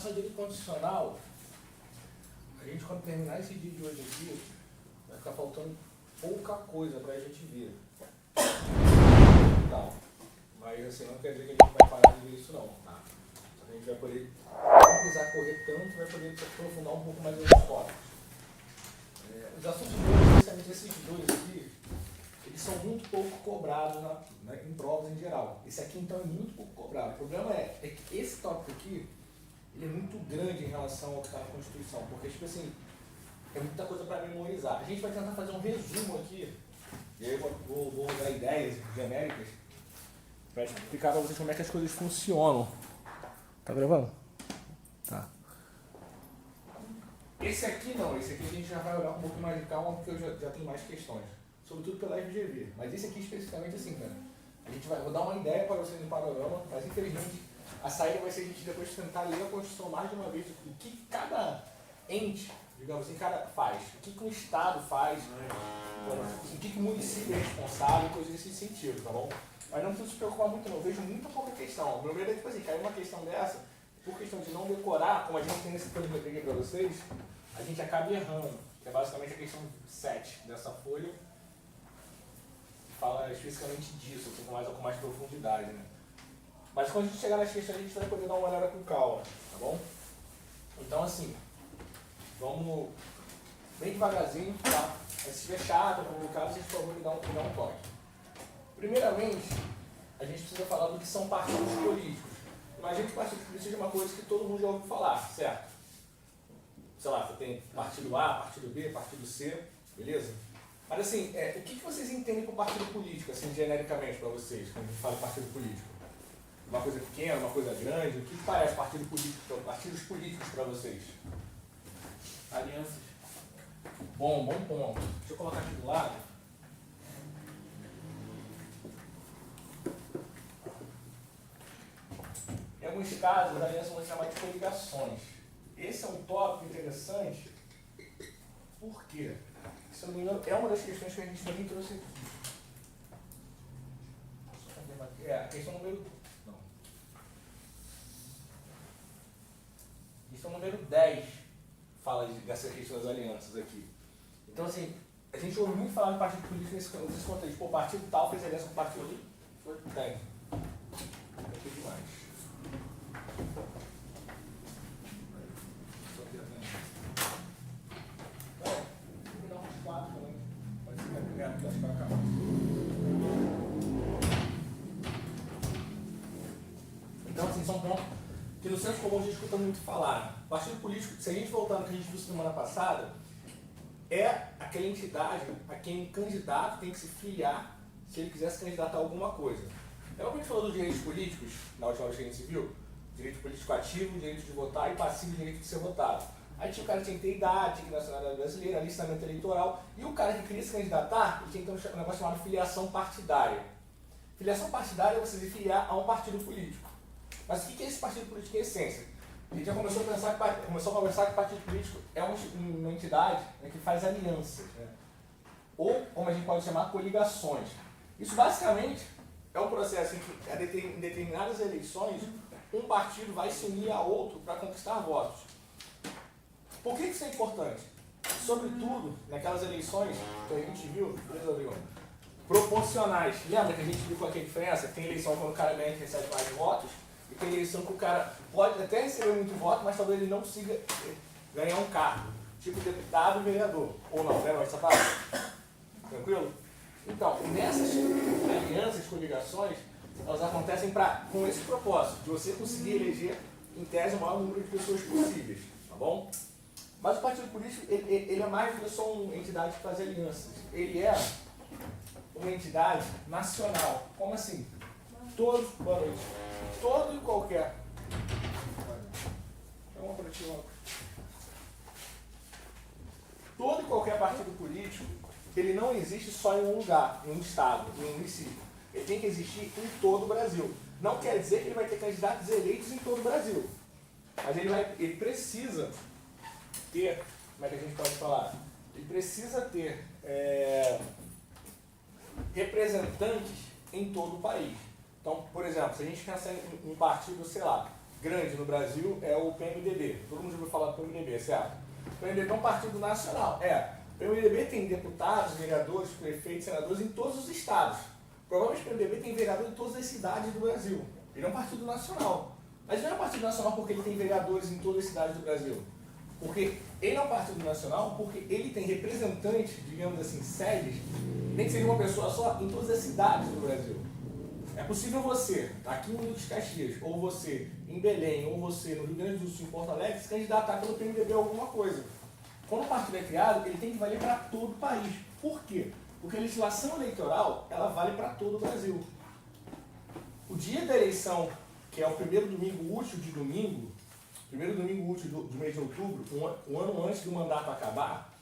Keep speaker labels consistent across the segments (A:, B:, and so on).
A: relação ao direito constitucional, a gente, quando terminar esse dia de hoje aqui, vai ficar faltando pouca coisa para a gente ver. Então, mas assim, não quer dizer que a gente vai parar de ver isso não, tá? A gente vai poder, não precisar correr tanto, vai poder se aprofundar um pouco mais nos tópicos. Os assuntos de hoje, especialmente esses dois aqui, eles são muito pouco cobrados em provas em geral. Esse aqui, então, é muito pouco cobrado. O problema é que esse tópico aqui, ele é muito grande em relação ao que está na Constituição, porque, tipo assim, é muita coisa para memorizar. A gente vai tentar fazer um resumo aqui, e aí eu vou usar ideias genéricas para explicar para vocês como é que as coisas funcionam. Tá gravando? Tá. Esse aqui não, esse aqui a gente já vai olhar com um pouco mais de calma, porque eu já tenho mais questões, sobretudo pela FGV. Mas esse aqui especificamente assim, cara, vou dar uma ideia para vocês no panorama, mas infelizmente a saída vai ser a gente depois tentar ler a Constituição mais de uma vez, o que cada ente, digamos assim, faz, o que um Estado faz, o que o município é responsável, coisas nesse sentido, tá bom? Mas não precisa se preocupar muito não, eu vejo muita pouca questão. O meu medo é tipo assim, cair uma questão dessa, por questão de não decorar, como a gente tem nesse plano que eu peguei para vocês, a gente acaba errando, que é basicamente a questão 7 dessa folha, que fala especificamente disso, com mais profundidade, né? Mas quando a gente chegar nas questões, a gente vai poder dar uma olhada com calma, tá bom? Então, assim, vamos bem devagarzinho, tá? Mas se estiver chato ou complicado, vocês, por favor, me dá um toque. Primeiramente, a gente precisa falar do que são partidos políticos. Imagina que partido político seja uma coisa que todo mundo já ouviu falar, certo? Sei lá, você tem partido A, partido B, partido C, beleza? Mas assim, o que vocês entendem por partido político, assim, genericamente para vocês, quando a gente fala de partido político? Uma coisa pequena, uma coisa grande? O que parece partidos políticos para vocês?
B: Alianças.
A: Bom ponto. Deixa eu colocar aqui do lado. Em alguns casos, as alianças vão chamar de coligações. Esse é um tópico interessante, porque, se eu não me engano, é uma das questões que a gente também trouxe aqui. A questão número... Não. Questão número 10 fala dessa questão das alianças aqui. Então, assim, a gente ouve muito falar de partido político nesse contexto. Pô, partido tal fez aliança com o partido ali. Tem. Aqui demais. Só que vou dar uns 4 também. Pode ser que vai pegar aqui para cá. Então, assim, são pontos que no senso comum a gente escuta muito falar. Partido político, se a gente voltar no que a gente viu semana passada, é aquela entidade a quem o candidato tem que se filiar se ele quiser se candidatar a alguma coisa. Então, como a gente falou dos direitos políticos, na última vez que a gente se viu, direito político ativo, direito de votar e passivo, direito de ser votado. Aí tinha o cara que tinha que ter idade, tinha que ter nacionalidade brasileira, alistamento eleitoral, e o cara que queria se candidatar, ele tinha que ter um negócio chamado filiação partidária. Filiação partidária é você se filiar a um partido político. Mas o que é esse partido político em essência? A gente já começou a conversar que o partido político é uma entidade, né, que faz alianças, né? Ou, como a gente pode chamar, coligações. Isso basicamente é um processo em que, em determinadas eleições, um partido vai se unir a outro para conquistar votos. Por que isso é importante? Sobretudo naquelas eleições que a gente viu, proporcionais. Lembra que a gente viu qual é a diferença? Tem eleição quando o cara ganha e recebe mais votos, e tem eleição que o cara pode até receber muito voto, mas talvez ele não consiga ganhar um cargo, tipo deputado e vereador. Ou não, lembra essa parte? Tranquilo? Então, nessas alianças, coligações, elas acontecem com esse propósito, de você conseguir eleger, em tese, o maior número de pessoas possíveis, tá bom? Mas o partido político, ele é mais do que só uma entidade que faz alianças. Ele é uma entidade nacional. Como assim? Todo e qualquer... Todo e qualquer partido político, ele não existe só em um lugar, em um estado, em um município. Ele tem que existir em todo o Brasil. Não quer dizer que ele vai ter candidatos eleitos em todo o Brasil. Mas ele precisa ter, como é que a gente pode falar? Ele precisa ter representantes em todo o país. Então, por exemplo, se a gente pensar em um partido, sei lá, grande no Brasil é o PMDB. Todo mundo já ouviu falar do PMDB, certo? O PMDB é um partido nacional. O PMDB tem deputados, vereadores, prefeitos, senadores em todos os estados. Provavelmente o PMDB tem vereador em todas as cidades do Brasil. Ele é um partido nacional. Mas não é um partido nacional porque ele tem vereadores em todas as cidades do Brasil. Porque ele é um partido nacional porque ele tem representantes, digamos assim, sedes, nem que seja uma pessoa só, em todas as cidades do Brasil. É possível você, aqui em Duque de Caxias, ou você em Belém, ou você no Rio Grande do Sul, em Porto Alegre, se candidatar pelo PMDB a alguma coisa. Quando o partido é criado, ele tem que valer para todo o país. Por quê? Porque a legislação eleitoral, ela vale para todo o Brasil. O dia da eleição, que é o primeiro domingo útil de domingo, primeiro domingo útil do mês de outubro, um ano antes do mandato acabar,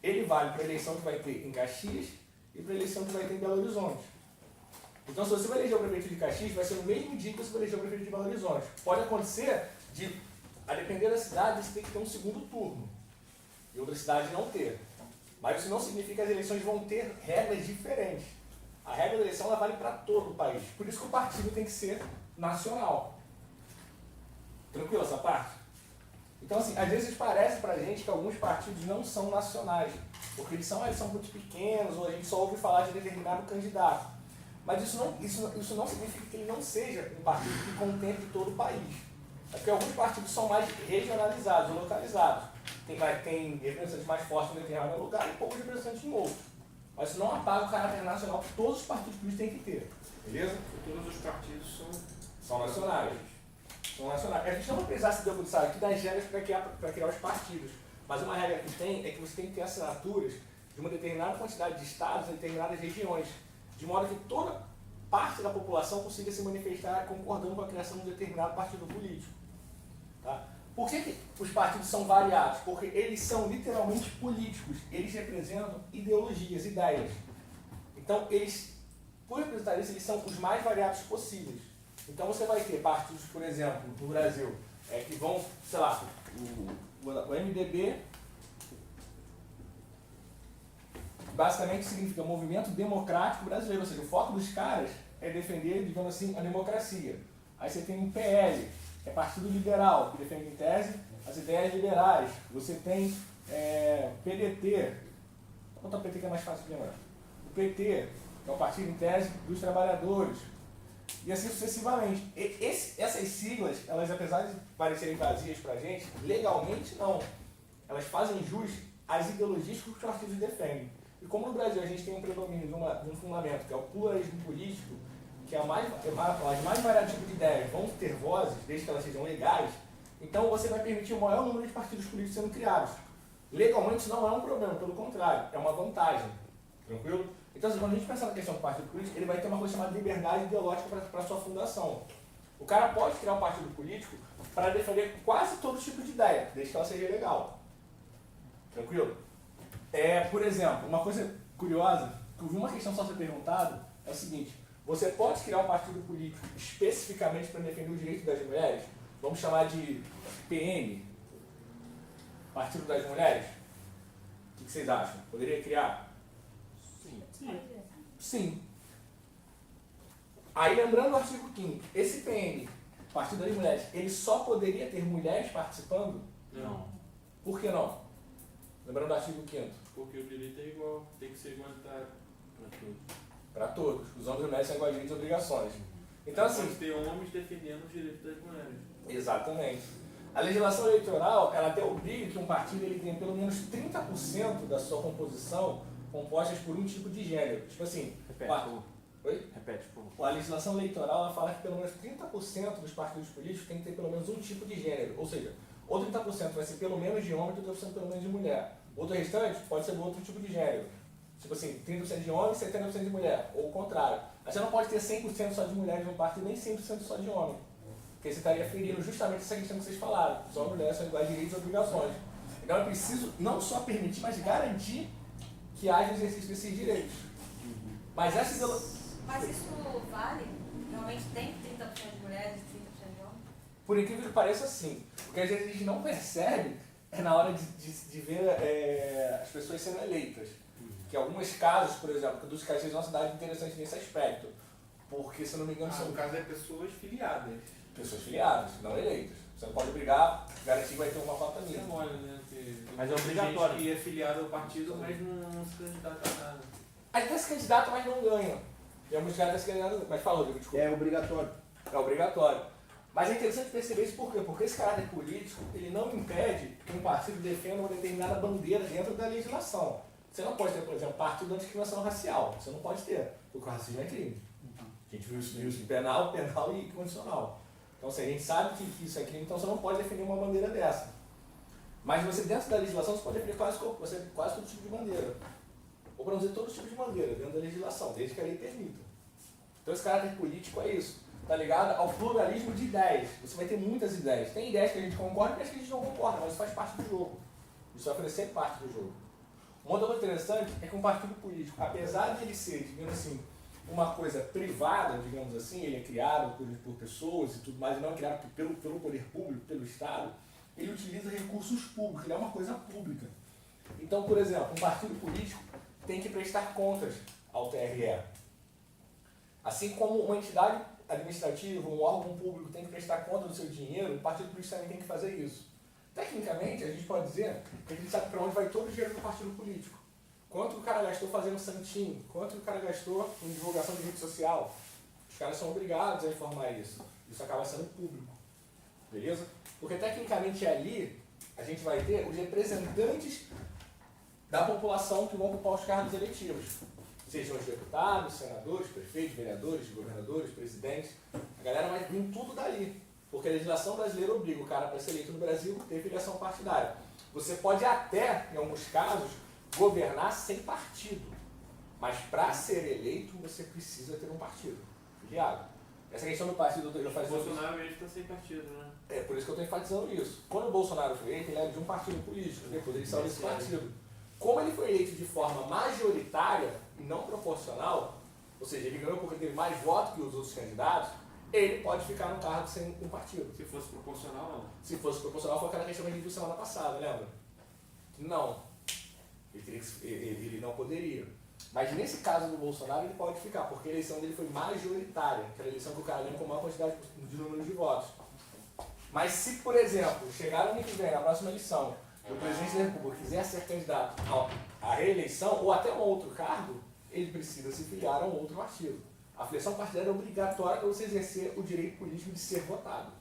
A: ele vale para a eleição que vai ter em Caxias e para a eleição que vai ter em Belo Horizonte. Então, se você vai eleger o prefeito de Caxias, vai ser no mesmo dia que você vai eleger o prefeito de Belo Horizonte. Pode acontecer a depender da cidade, você tem que ter um segundo turno. E outra cidade não ter. Mas isso não significa que as eleições vão ter regras diferentes. A regra da eleição ela vale para todo o país. Por isso que o partido tem que ser nacional. Tranquilo essa parte? Então, assim, às vezes parece pra gente que alguns partidos não são nacionais. Porque eles são muito pequenos, ou a gente só ouve falar de determinado candidato. Mas isso não significa que ele não seja um partido que contemple todo o país. É porque alguns partidos são mais regionalizados, ou localizados. Tem representantes mais fortes em um determinado lugar e poucos representantes em outro. Mas isso não apaga o caráter nacional que todos os partidos políticos têm que ter. Beleza?
B: Todos os partidos
A: são nacionais. São nacionais. A gente não vai precisar se debruçar aqui das regras para criar os partidos. Mas uma regra que tem é que você tem que ter assinaturas de uma determinada quantidade de estados em determinadas regiões. De modo que toda parte da população consiga se manifestar concordando com a criação de um determinado partido político. Tá? Por que os partidos são variados? Porque eles são literalmente políticos. Eles representam ideologias, ideias. Então, por representar isso, eles são os mais variados possíveis. Então, você vai ter partidos, por exemplo, no Brasil, que vão, sei lá, o MDB, basicamente significa Movimento Democrático Brasileiro, ou seja, o foco dos caras é defender, digamos assim, a democracia. Aí você tem o PL, que é Partido Liberal, que defende em tese as ideias liberais. Você tem PDT, vou botar o PT que é mais fácil de lembrar. O PT, que é o Partido em tese dos Trabalhadores. E assim sucessivamente. Essas siglas, elas apesar de parecerem vazias pra gente, legalmente não. Elas fazem jus às ideologias que os partidos defendem. E como no Brasil a gente tem um predomínio de um fundamento, que é o pluralismo político, que as mais variados tipos de ideias vão ter vozes, desde que elas sejam legais, então você vai permitir o maior número de partidos políticos sendo criados. Legalmente isso não é um problema, pelo contrário, é uma vantagem. Tranquilo? Então, quando a gente pensa na questão do partido político, ele vai ter uma coisa chamada liberdade ideológica para a sua fundação. O cara pode criar um partido político para defender quase todo tipo de ideia, desde que ela seja legal. Tranquilo? Por exemplo, uma coisa curiosa, que eu vi uma questão só ser perguntado, é o seguinte: você pode criar um partido político especificamente para defender o direito das mulheres? Vamos chamar de PM, Partido das Mulheres? O que vocês acham? Poderia criar? Sim. Aí, lembrando o artigo 5º, esse PM, Partido das Mulheres, ele só poderia ter mulheres participando?
B: Não.
A: Por que não? Lembrando do artigo 5º.
B: Porque o direito é igual, tem que ser igualitário para todos.
A: Para todos. Os homens e mulheres são iguais direitos e obrigações. Então, assim...
B: Pode ter homens defendendo os direitos das mulheres.
A: Exatamente. A legislação eleitoral, ela até obriga que um partido ele tenha pelo menos 30% da sua composição compostas por um tipo de gênero. Tipo assim... Oi?
C: Repete, por favor.
A: A legislação eleitoral ela fala que pelo menos 30% dos partidos políticos tem que ter pelo menos um tipo de gênero. Ou seja, ou 30% vai ser pelo menos de homem e 30% pelo menos de mulher. Outro restante pode ser do outro tipo de gênero. Tipo assim, 30% de homem e 70% de mulher. Ou o contrário. Mas você não pode ter 100% só de mulheres no partido nem 100% só de homem. Porque você estaria ferindo justamente essa questão que vocês falaram. Só mulheres são iguais direitos e obrigações. Então é preciso não só permitir, mas garantir que haja exercício desses direitos. Mas essa ideologia...
D: Mas isso vale? Realmente tem 30% de mulheres e 30% de homens?
A: Por incrível que pareça, sim. Porque às vezes a gente não percebe na hora de ver as pessoas sendo eleitas. Que alguns casos, por exemplo, que dos Caxias é uma cidade interessante nesse aspecto. Porque, se eu não me engano...
B: No caso é pessoas filiadas.
A: Pessoas filiadas, não eleitas. Você não pode obrigar, garantir que vai ter uma cota
B: Isso é
A: mínima.
B: mole, né? Porque
C: Mas é
B: tem
C: obrigatório.
B: gente que é filiado ao partido, mas não se candidata a nada.
A: Aí até se candidata, mas não ganha. Tem alguns caras que se candidatam, mas fala, Rodrigo, desculpa.
E: É obrigatório.
A: É obrigatório. Mas é interessante perceber isso por quê? Porque esse caráter político, ele não impede que um partido defenda uma determinada bandeira dentro da legislação. Você não pode ter, por exemplo, partido da discriminação racial. Você não pode ter, porque o racismo é crime. A gente viu isso em penal e condicional. Então, assim, a gente sabe que isso é crime, então você não pode defender uma bandeira dessa. Mas você, dentro da legislação, você pode defender quase todo tipo de bandeira. Ou para não dizer todo tipo de bandeira, dentro da legislação, desde que a lei permita. Então, esse caráter político é isso. Tá ligado ao pluralismo de ideias. Você vai ter muitas ideias. Tem ideias que a gente concorda e ideias que a gente não concorda, mas isso faz parte do jogo. Isso vai fazer sempre parte do jogo. Uma outra coisa interessante é que um partido político, apesar de ele ser, digamos assim, uma coisa privada, digamos assim, ele é criado por pessoas e tudo mais, e não é criado pelo poder público, pelo Estado, ele utiliza recursos públicos, ele é uma coisa pública. Então, por exemplo, um partido político tem que prestar contas ao TRE. Assim como uma entidade administrativa, um órgão público tem que prestar conta do seu dinheiro, o partido político também tem que fazer isso. Tecnicamente, a gente pode dizer que a gente sabe para onde vai todo o dinheiro do partido político. Quanto o cara gastou fazendo santinho, quanto o cara gastou em divulgação de rede social. Os caras são obrigados a informar isso. Isso acaba sendo público. Beleza? Porque tecnicamente ali a gente vai ter os representantes da população que vão ocupar os cargos eletivos. Sejam os deputados, senadores, prefeitos, vereadores, governadores, presidentes. A galera vai vir tudo dali. Porque a legislação brasileira obriga o cara para ser eleito no Brasil a ter filiação partidária. Você pode até, em alguns casos, governar sem partido. Mas para ser eleito, você precisa ter um partido filiado. Essa questão do partido eu fazia.
B: Bolsonaro mesmo está sem partido, né?
A: É por isso que eu estou enfatizando isso. Quando o Bolsonaro foi eleito, ele era de um partido político, depois ele saiu desse partido. Como ele foi eleito de forma majoritária e não proporcional, ou seja, ele ganhou porque teve mais votos que os outros candidatos, ele pode ficar no cargo sem um partido.
B: Se fosse proporcional, não.
A: Se fosse proporcional, foi aquela questão que a gente viu semana passada, lembra? Não. Ele não poderia. Mas nesse caso do Bolsonaro, ele pode ficar, porque a eleição dele foi majoritária, aquela eleição que o cara ganha com a maior quantidade de número de votos. Mas se, por exemplo, chegar no ano que vem, na próxima eleição, o presidente da República quiser ser candidato à reeleição ou até a um outro cargo, ele precisa se filiar a um outro partido. A filiação partidária é obrigatória para você exercer o direito político de ser votado.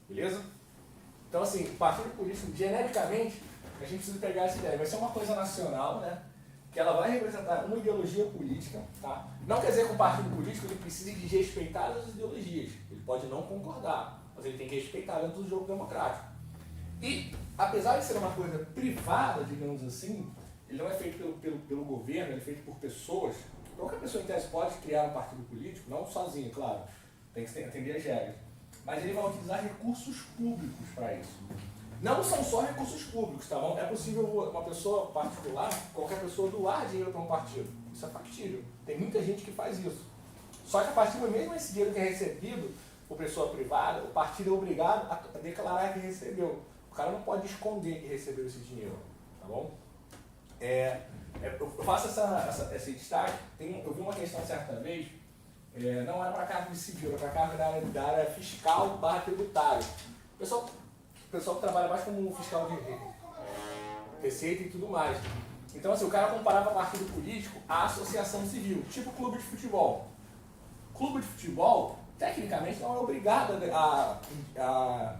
A: Beleza? Então, assim, o partido político, genericamente, a gente precisa pegar essa ideia. Vai ser uma coisa nacional, né? Que ela vai representar uma ideologia política, tá? Não quer dizer que o partido político ele precise de respeitar as ideologias. Ele pode não concordar, mas ele tem que respeitar dentro do jogo democrático. E, apesar de ser uma coisa privada, digamos assim, ele não é feito pelo governo, ele é feito por pessoas. Qualquer pessoa em tese pode criar um partido político, não sozinho, claro. Tem que atender as regras. Mas ele vai utilizar recursos públicos para isso. Não são só recursos públicos, tá bom? É possível uma pessoa particular, qualquer pessoa, doar dinheiro para um partido. Isso é factível. Tem muita gente que faz isso. Só que a partir do mesmo esse dinheiro que é recebido por pessoa privada, o partido é obrigado a declarar que recebeu. O cara não pode esconder que recebeu esse dinheiro, tá bom? Eu faço esse destaque. Eu vi uma questão certa vez, não era para cargo de civil, era para cargo da área fiscal / tributário. O pessoal que trabalha mais como fiscal de receita e tudo mais. Então, assim, o cara comparava partido político à associação civil, tipo clube de futebol. Clube de futebol, tecnicamente, não é obrigado a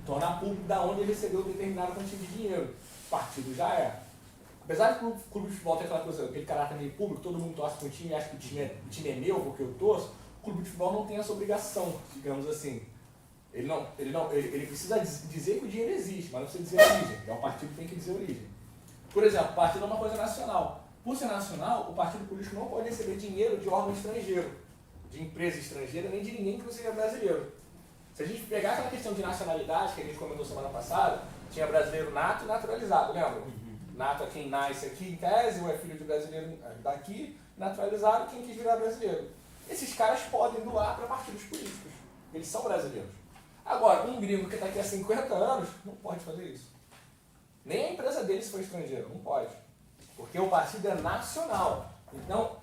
A: tornar público da onde ele recebeu determinada quantia de dinheiro. O partido já é. Apesar de o clube de futebol ter aquele caráter meio público, todo mundo torce para um time e acha que o time é meu porque eu torço, o clube de futebol não tem essa obrigação, digamos assim. Ele precisa dizer que o dinheiro existe, mas não precisa dizer a origem. O partido tem que dizer a origem. Por exemplo, o partido é uma coisa nacional. Por ser nacional, o partido político não pode receber dinheiro de órgão estrangeiro, de empresa estrangeira, nem de ninguém que não seja brasileiro. Se a gente pegar aquela questão de nacionalidade que a gente comentou semana passada, tinha brasileiro nato e naturalizado, lembra? Nato é quem nasce aqui em tese, ou é filho de brasileiro daqui, naturalizado quem quis virar brasileiro. Esses caras podem doar para partidos políticos. Eles são brasileiros. Agora, um gringo que está aqui há 50 anos não pode fazer isso. Nem a empresa dele se for estrangeiro, não pode. Porque o partido é nacional. Então,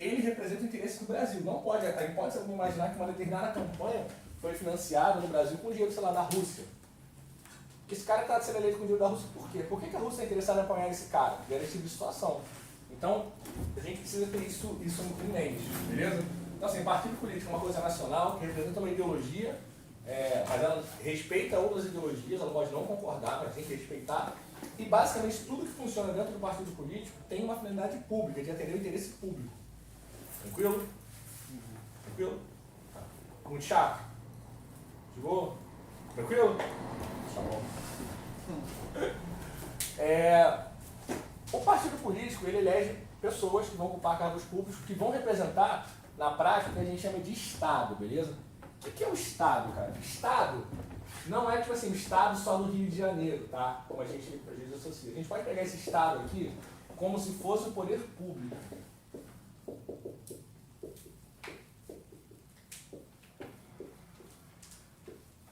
A: ele representa o interesse do Brasil. Não pode, a hipótese de imaginar que uma determinada campanha foi financiado no Brasil com dinheiro, sei lá, da Rússia. Esse cara está sendo eleito com dinheiro da Rússia por quê? Por que a Rússia é interessada em apoiar esse cara? Era esse tipo de situação. Então, a gente precisa ter isso em mente, beleza? Então, assim, partido político é uma coisa nacional que representa uma ideologia, mas ela respeita outras ideologias, ela pode não concordar, mas tem que respeitar. E, basicamente, tudo que funciona dentro do partido político tem uma finalidade pública, de atender o interesse público. Tranquilo? Tranquilo? Tá. Muito chato? De boa? Tranquilo? Tá bom. O partido político, ele elege pessoas que vão ocupar cargos públicos, que vão representar, na prática, o que a gente chama de Estado, beleza? O que é o Estado, cara? Estado não é, tipo assim, o Estado só no Rio de Janeiro, tá? Como a gente às vezes associa. A gente pode pegar esse Estado aqui como se fosse o poder público.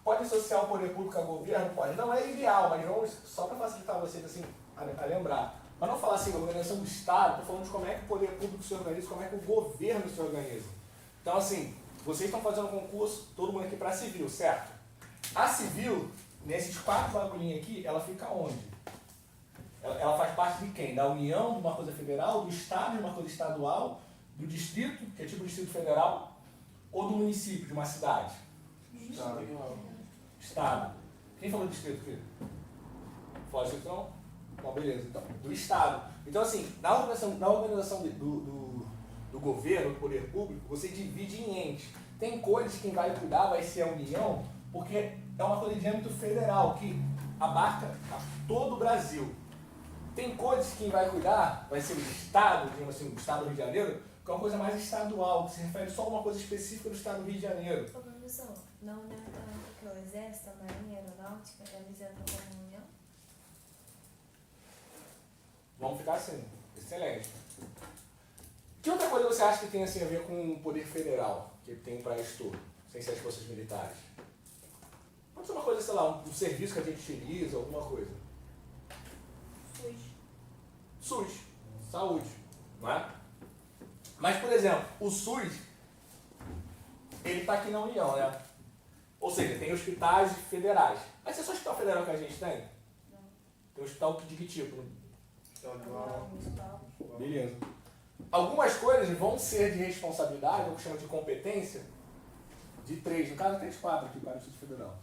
A: Pode associar o poder público ao governo? Pode. Não é ideal, mas vamos, só para facilitar vocês assim, a lembrar. Para não falar assim, a organização do Estado, estou falando de como é que o poder público se organiza, como é que o governo se organiza. Então, assim, vocês estão fazendo concurso, todo mundo aqui para civil, certo? A civil, nesses 4 bagulhinhos aqui, ela fica onde? Ela faz parte de quem? Da União, de uma coisa federal, do Estado, de uma coisa estadual, do distrito, que é tipo o Distrito Federal, ou do município, de uma cidade? Estado. Quem falou distrito aqui? Pode então? Bom, beleza, então. Do Estado. Então, assim, na organização do governo, do poder público, você divide em entes. Tem coisas que quem vai cuidar vai ser a União, porque é uma coisa de âmbito federal, que abarca todo o Brasil. Tem coisas que quem vai cuidar vai ser o Estado, digamos assim, o Estado do Rio de Janeiro, que é uma coisa mais estadual, que se refere só a uma coisa específica do Estado do Rio de Janeiro.
D: Ô, professor, não é que o Exército, a Marinha, a Aeronáutica, eles entram como União?
A: Vamos ficar assim. Excelente. Que outra coisa você acha que tem assim, a ver com o poder federal, que tem para estudo, sem ser as forças militares? Pode ser uma coisa, sei lá, um serviço que a gente utiliza, alguma coisa. SUS. Saúde. Não é? Mas, por exemplo, o SUS, ele está aqui na União, né? Ou seja, tem hospitais federais. Mas é só hospital federal que a gente tem?
D: Não.
A: Tem hospital de que tipo?
D: Estadual.
A: Beleza. Algumas coisas vão ser de responsabilidade, ou que chama de competência, de 3, no caso 3, 4 aqui para o Instituto Federal.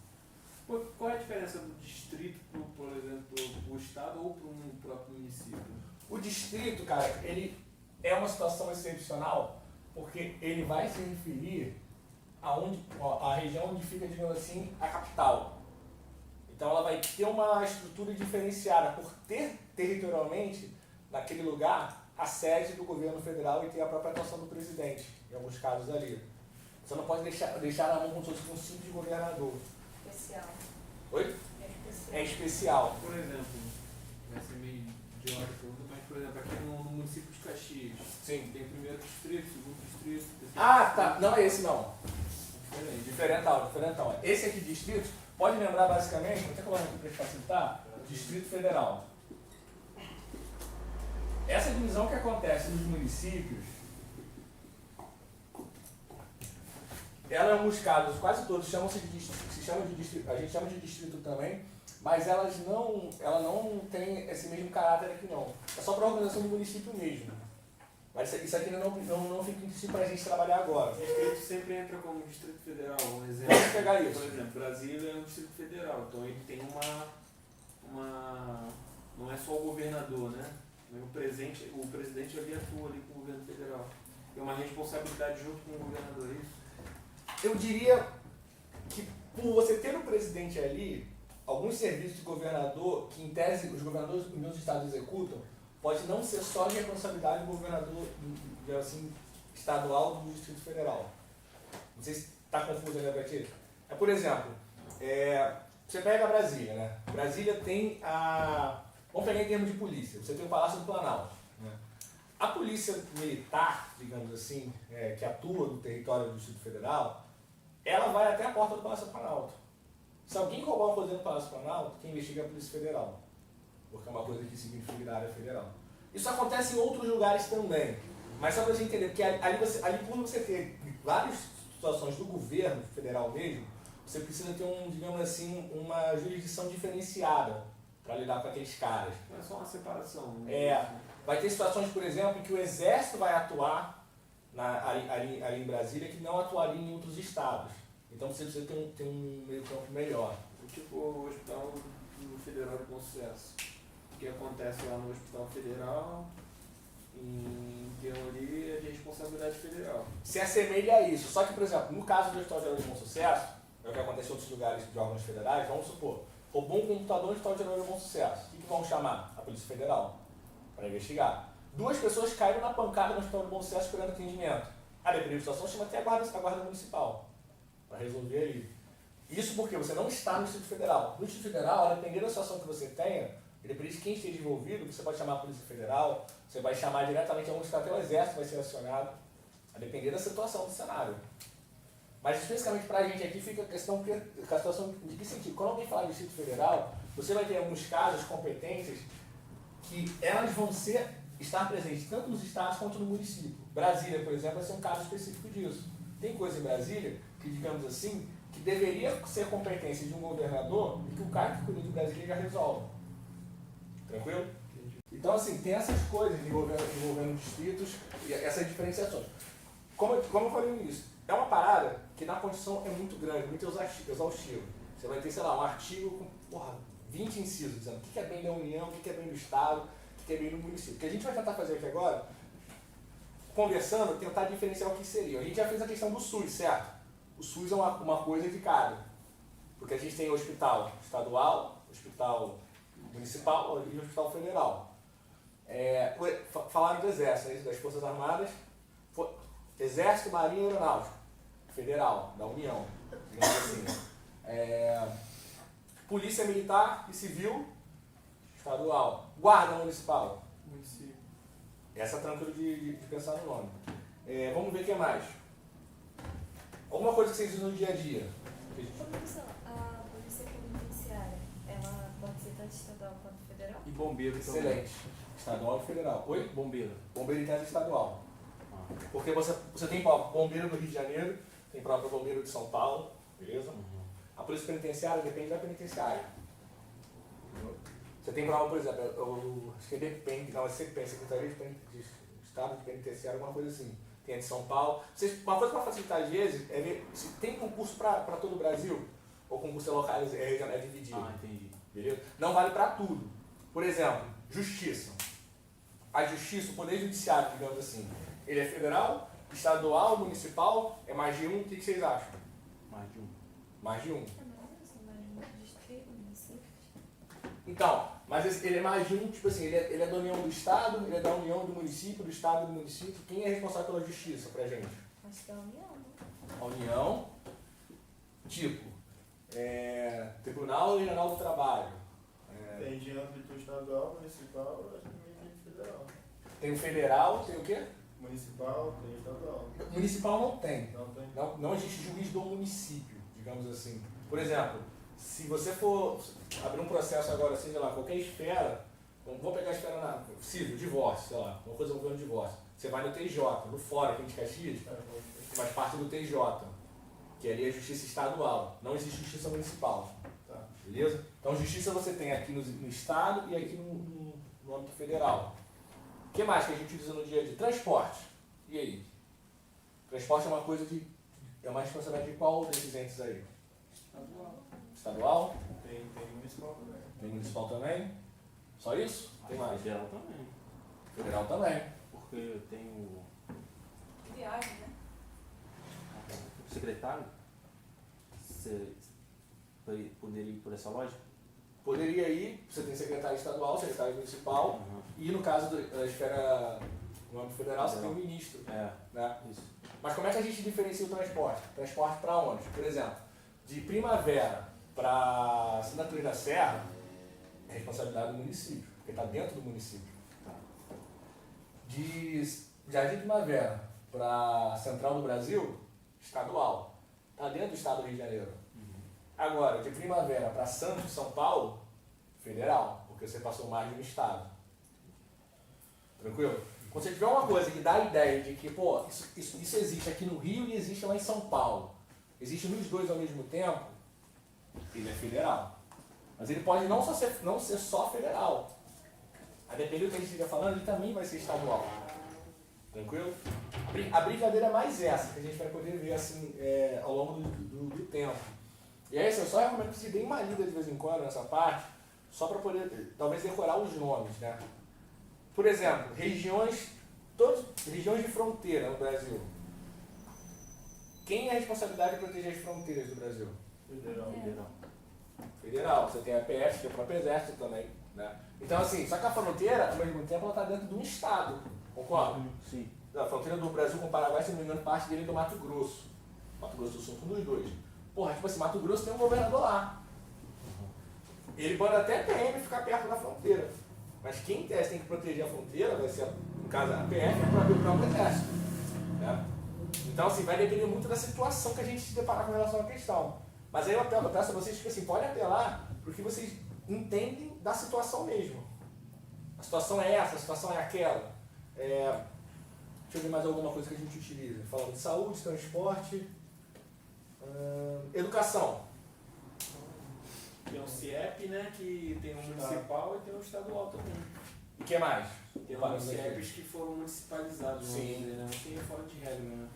B: Qual é a diferença do distrito para, por exemplo, o estado ou para um próprio município?
A: O distrito, cara, ele é uma situação excepcional, porque ele vai se referir à região onde fica, digamos assim, a capital. Então ela vai ter uma estrutura diferenciada por ter territorialmente, naquele lugar, a sede do governo federal e ter a própria atuação do presidente, em alguns casos ali. Você não pode deixar na mão como se fosse um simples governador.
D: Especial.
A: Oi?
D: É especial.
A: É especial.
B: Por exemplo, vai ser meio idiota a pergunta, mas por exemplo, aqui no município de Caxias,
A: Sim.
B: tem primeiro distrito, segundo distrito, terceiro
A: Ah, tá. Não é esse não.
B: diferente.
A: Diferentão. Esse aqui, distrito, pode lembrar basicamente, vou até colocar aqui para facilitar, Distrito Federal. Essa divisão que acontece nos municípios, ela em alguns casos, quase todos, se chama de distrito, a gente chama de distrito também, mas ela não tem esse mesmo caráter aqui não. É só para a organização do município mesmo. Mas isso aqui não fica em si para a gente trabalhar agora.
B: O distrito sempre entra como distrito federal, um exemplo.
A: Vamos pegar isso.
B: Por exemplo, Brasília é um distrito federal, então ele tem não é só o governador, né? O presidente ali atua ali com o governo federal. Tem uma responsabilidade junto com o governador, é isso?
A: Eu diria que por você ter um presidente ali, alguns serviços de governador, que em tese os governadores dos meus estados executam, pode não ser só de responsabilidade do governador assim, estadual do Distrito Federal. Não sei se está confuso ainda para ti. Por exemplo, você pega Brasília, né? Brasília tem vamos pegar em termos de polícia, você tem o Palácio do Planalto. Né? A polícia militar, digamos assim, que atua no território do Distrito Federal, ela vai até a porta do Palácio do Planalto. Se alguém roubar uma coisa no Palácio do Planalto, quem investiga é a Polícia Federal. Porque é uma coisa que significa da área federal. Isso acontece em outros lugares também. Mas só para você entender, porque ali por você ter várias situações do governo federal mesmo, você precisa ter digamos assim, uma jurisdição diferenciada para lidar com aqueles caras.
B: Não é só uma separação. Né?
A: Vai ter situações, por exemplo, em que o exército vai atuar ali em Brasília que não atuaria em outros estados. Então você precisa ter um meio campo melhor.
B: Tipo o Hospital Federal de Bom Sucesso. O que acontece lá no Hospital Federal, em teoria, é de responsabilidade federal.
A: Se assemelha a isso. Só que, por exemplo, no caso do Hospital Geral de Bom Sucesso, é o que acontece em outros lugares de órgãos federais, vamos supor, roubou um computador no Hospital Geral de Bom Sucesso. O que vão chamar? A Polícia Federal para investigar. 2 pessoas caíram na pancada no Hospital de Bom Sucesso esperando atendimento. A dependente da situação chama até a guarda municipal para resolver ali. Isso porque você não está no Distrito Federal. No Distrito Federal, a depender da situação que você tenha, independente de quem esteja envolvido, você pode chamar a Polícia Federal, você vai chamar diretamente algum estado, até o Exército vai ser acionado, a depender da situação do cenário. Mas especificamente para a gente aqui fica a situação de que sentido? Quando alguém fala de Distrito Federal, você vai ter alguns casos, competências, que elas vão estar presentes tanto nos estados quanto no município. Brasília, por exemplo, vai ser um caso específico disso. Tem coisa em Brasília que, digamos assim, que deveria ser competência de um governador e que o cara que cuida de Brasília já resolve. Tranquilo? Então, assim, tem essas coisas envolvendo distritos e essas diferenciações. Como eu falei no início, é uma parada que na Constituição é muito grande, muito exaustivo. Você vai ter, sei lá, um artigo com 20 incisos, dizendo o que é bem da União, o que é bem do Estado, o que é bem do município. O que a gente vai tentar fazer aqui agora, conversando, tentar diferenciar o que seria. A gente já fez a questão do SUS, certo? O SUS é uma coisa de cada. Porque a gente tem o hospital estadual, hospital municipal e o hospital federal. Falaram do Exército, das Forças Armadas, Exército, Marinha e Aeronáutica, federal, da União, digamos assim. Polícia Militar e Civil, estadual. Guarda Municipal.
B: Município.
A: Essa é tranquilo de pensar no nome. Vamos ver o que mais. Alguma coisa que vocês usam no dia a dia?
D: Professor, a polícia penitenciária, ela pode ser tanto estadual quanto federal?
B: E bombeiro também.
A: Excelente. Estadual e federal. Oi?
B: Bombeiro.
A: Bombeiro interno estadual. Porque você tem bombeiro no Rio de Janeiro, tem próprio bombeiro de São Paulo, beleza? A polícia penitenciária depende da penitenciária. Você tem prova, por exemplo, acho que depende, não, é Secretaria de Estado de Penitenciária, alguma coisa assim. Tem a de São Paulo. Uma coisa para facilitar às vezes é ver se tem concurso para todo o Brasil, ou concurso local é dividido.
B: Entendi.
A: Beleza? Não vale para tudo. Por exemplo, justiça. A justiça, o poder judiciário, digamos assim, ele é federal, estadual, municipal, é mais de um. O que vocês acham?
B: Mais de um.
A: Mais de um.
D: Distrito, município.
A: Então, mas ele é mais de um, tipo assim, ele é da União do Estado, ele é da União do município, do Estado e do município. Quem é responsável pela justiça pra gente?
D: Acho que é a União, né?
A: A União, tipo, Tribunal Regional do Trabalho.
C: Tem de âmbito estadual, municipal e federal.
A: Tem o federal, tem o quê?
C: Municipal, tem estadual.
A: Municipal não tem.
C: Não tem.
A: Não existe juiz do município, digamos assim. Por exemplo, se você for abrir um processo agora, seja lá, qualquer esfera, vou pegar a esfera civil, divórcio, sei lá, uma coisa envolvendo divórcio. Você vai no TJ, no fórum aqui de Caxias, faz parte do TJ, que ali é justiça estadual, não existe justiça municipal.
C: Tá.
A: Beleza? Então justiça você tem aqui no estado e aqui no âmbito federal. O que mais que a gente usa no dia a dia? Transporte. E aí? Transporte é uma coisa é uma responsabilidade de qual desses entes aí?
C: Estadual.
A: Estadual?
C: Tem municipal também.
A: Tem municipal também? Só isso? Tem mais?
B: Federal também.
A: Federal também.
B: Porque tem o
D: Viagem, né?
B: secretário. Você poderia ir por essa lógica?
A: Poderia ir, você tem secretário estadual, secretário municipal, e no caso da esfera no âmbito federal, você tem o ministro. Né?
B: Isso.
A: Mas como é que a gente diferencia o transporte? Transporte para onde? Por exemplo, de Primavera para Santa Cruz da Serra, é responsabilidade do município, porque está dentro do município. De Jardim Primavera para Central do Brasil, estadual. Está dentro do estado do Rio de Janeiro. Agora, de Primavera para Santos, São Paulo, federal, porque você passou mais de um estado. Tranquilo? Quando você tiver uma coisa que dá a ideia de que, pô, isso existe aqui no Rio e existe lá em São Paulo, existe nos dois ao mesmo tempo, Ele é federal. Mas ele pode não ser só federal. A depender do que a gente estiver falando, ele também vai ser estadual. Tranquilo? A brincadeira é mais essa, que a gente vai poder ver assim, ao longo do tempo. E aí, assim, eu só recomendo que vocês deem uma lida de vez em quando nessa parte, só para poder, talvez, decorar os nomes, né? Por exemplo, regiões de fronteira no Brasil. Quem é a responsabilidade de proteger as fronteiras do Brasil? Federal. Você tem a PF, que é o próprio Exército também, né? Então, assim, só que a fronteira, ao mesmo tempo, ela está dentro de um estado, concorda?
E: Sim.
A: A fronteira do Brasil com o Paraguai, se não me engano, parte dele é do Mato Grosso. Mato Grosso do Sul, um dos dois. Porra, tipo assim, Mato Grosso tem um governador lá. Ele pode até PM ficar perto da fronteira. Mas quem tem que proteger a fronteira vai ser, no caso, a PF e o próprio Exército. Né? Então, assim, vai depender muito da situação que a gente se deparar com relação à questão. Mas aí eu peço a vocês que assim, podem apelar porque vocês entendem da situação mesmo. A situação é essa, a situação é aquela. Deixa eu ver mais alguma coisa que a gente utiliza. Falando de saúde, transporte, educação.
B: Tem um CIEP, né, que tem um municipal e tem um estadual também.
A: E o que mais?
B: Tem alguns CIEPs que foram municipalizados,
A: Sim.
B: né? Não tem fora de regra, né?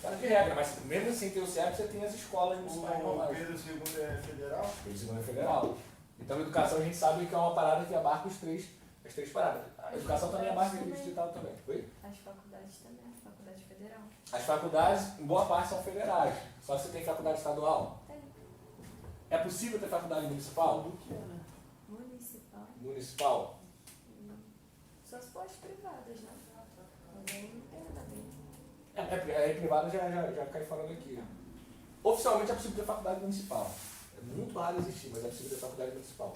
A: Fora de regra, mas mesmo assim ter o CIEP, você tem as escolas municipais
C: O
A: normais.
C: Pedro II é federal?
A: Pedro II é federal. Então, educação a gente sabe que é uma parada que abarca as três paradas. A educação também abarca o distrital também. Oi?
D: As faculdades também, a faculdade federal.
A: As faculdades, em boa parte, são federais. Só que você tem faculdade estadual.
D: Tem.
A: É possível ter faculdade municipal?
B: Do que é, né?
D: Municipal.
A: Municipal.
D: Só se for as privadas, né? Também não tem nada a ver.
A: Aí privada já cai fora daqui. Oficialmente é possível ter faculdade municipal. É muito raro existir, mas é possível ter faculdade municipal.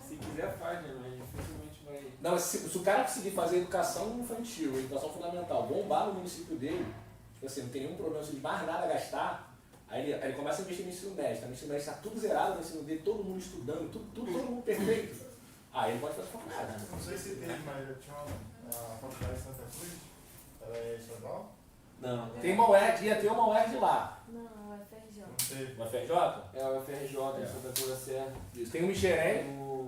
B: Se quiser faz, né? Mas dificilmente vai.
A: Não, mas se o cara conseguir fazer educação infantil, educação fundamental, bombar no município dele, tipo assim, não tem nenhum problema, se ele mais nada gastar, aí ele começa a investir no ensino médio, tá? No ensino médio está tudo zerado no ensino dele, todo mundo estudando, todo mundo perfeito. Aí ele pode fazer faculdade.
C: Não sei se tem, mas eu tinha a faculdade de Santa Cruz, ela é estadual?
B: Não.
A: Tem uma UERJ, ia ter uma UERJ lá.
D: Não, é FRJ.
C: Não sei.
A: Uma FRJ?
B: É o FRJ, em Santa Cruz da Serra.
A: Isso. Tem um Mixerém.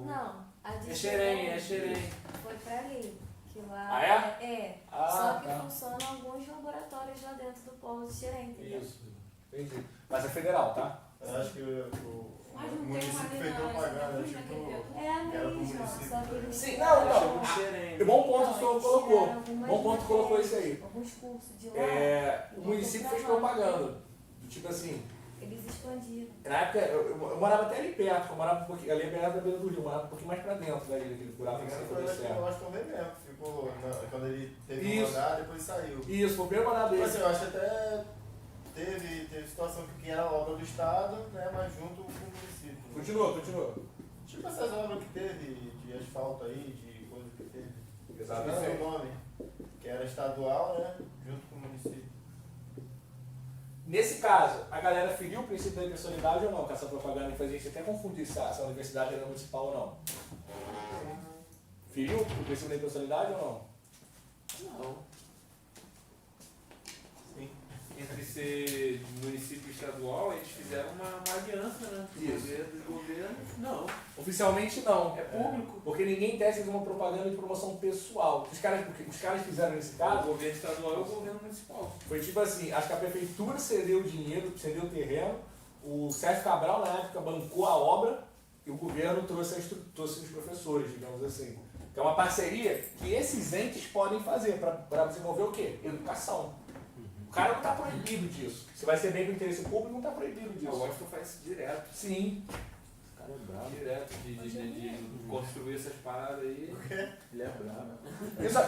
D: Não, a de
B: É Xerém.
D: foi pra ali. Que lá
A: Ah, é?
D: é.
A: Ah,
D: Só que
A: tá.
D: funcionam alguns laboratórios lá dentro do polo de Xerém, entendeu?
A: Isso. Entendi. Mas é federal, tá?
C: Eu acho que o
F: Mas não tem
C: município
F: uma
C: fez propaganda, tipo,
D: É a
C: Era pro
D: mesma,
C: município.
D: só que eles
A: Sim, não.
B: Xerém.
A: Bom ponto o senhor
D: eles
A: colocou.
D: tiraram algumas
A: Bom ponto colocou isso aí.
D: Alguns cursos de lá,
A: O município fez propaganda. Do tipo assim,
D: eles expandiram.
A: na época eu morava até ali perto, eu morava um pouquinho, ali perto da beira do rio, eu morava um pouquinho mais pra dentro da ilha, aquele buraco que você
C: primeiro
A: foi
C: foi, eu acho que eu vi mesmo, ficou, quando ele teve que
A: Isso.
C: mandar, depois saiu.
A: Isso, foi o primeiro mandado
C: Tipo
A: dele.
C: assim, eu acho que até teve situação que era obra do Estado, né, mas junto com o município. Né?
A: Continua.
C: Tipo essas obras que teve, de asfalto aí, de coisa que teve. Esqueci
A: Exatamente.
C: o nome, que era estadual, né, junto com o município.
A: Nesse caso, a galera feriu o princípio da universalidade ou não? Com essa propaganda que faz a gente até confundir se a universidade era municipal ou não. Feriu o princípio da universalidade ou não?
B: Não. Sim. Entre ser município e estadual, eles fizeram uma aliança, né? Dos governos. Não.
A: Oficialmente não.
B: É público.
A: Porque ninguém testa uma propaganda de promoção pessoal. Os caras fizeram nesse
B: O
A: caso,
B: governo estadual é o governo municipal.
A: foi tipo assim, acho que a prefeitura cedeu o dinheiro, cedeu o terreno, o Sérgio Cabral na época bancou a obra e o governo trouxe os professores, digamos assim. Então é uma parceria que esses entes podem fazer para desenvolver o quê? Educação. O cara não está proibido disso. Se vai ser bem do interesse público, não está proibido
B: O
A: disso.
B: Washington faz isso direto.
A: Sim.
E: O cara é brabo.
B: Direto de construir essas paradas aí.
E: Ele é brabo.
A: Isso,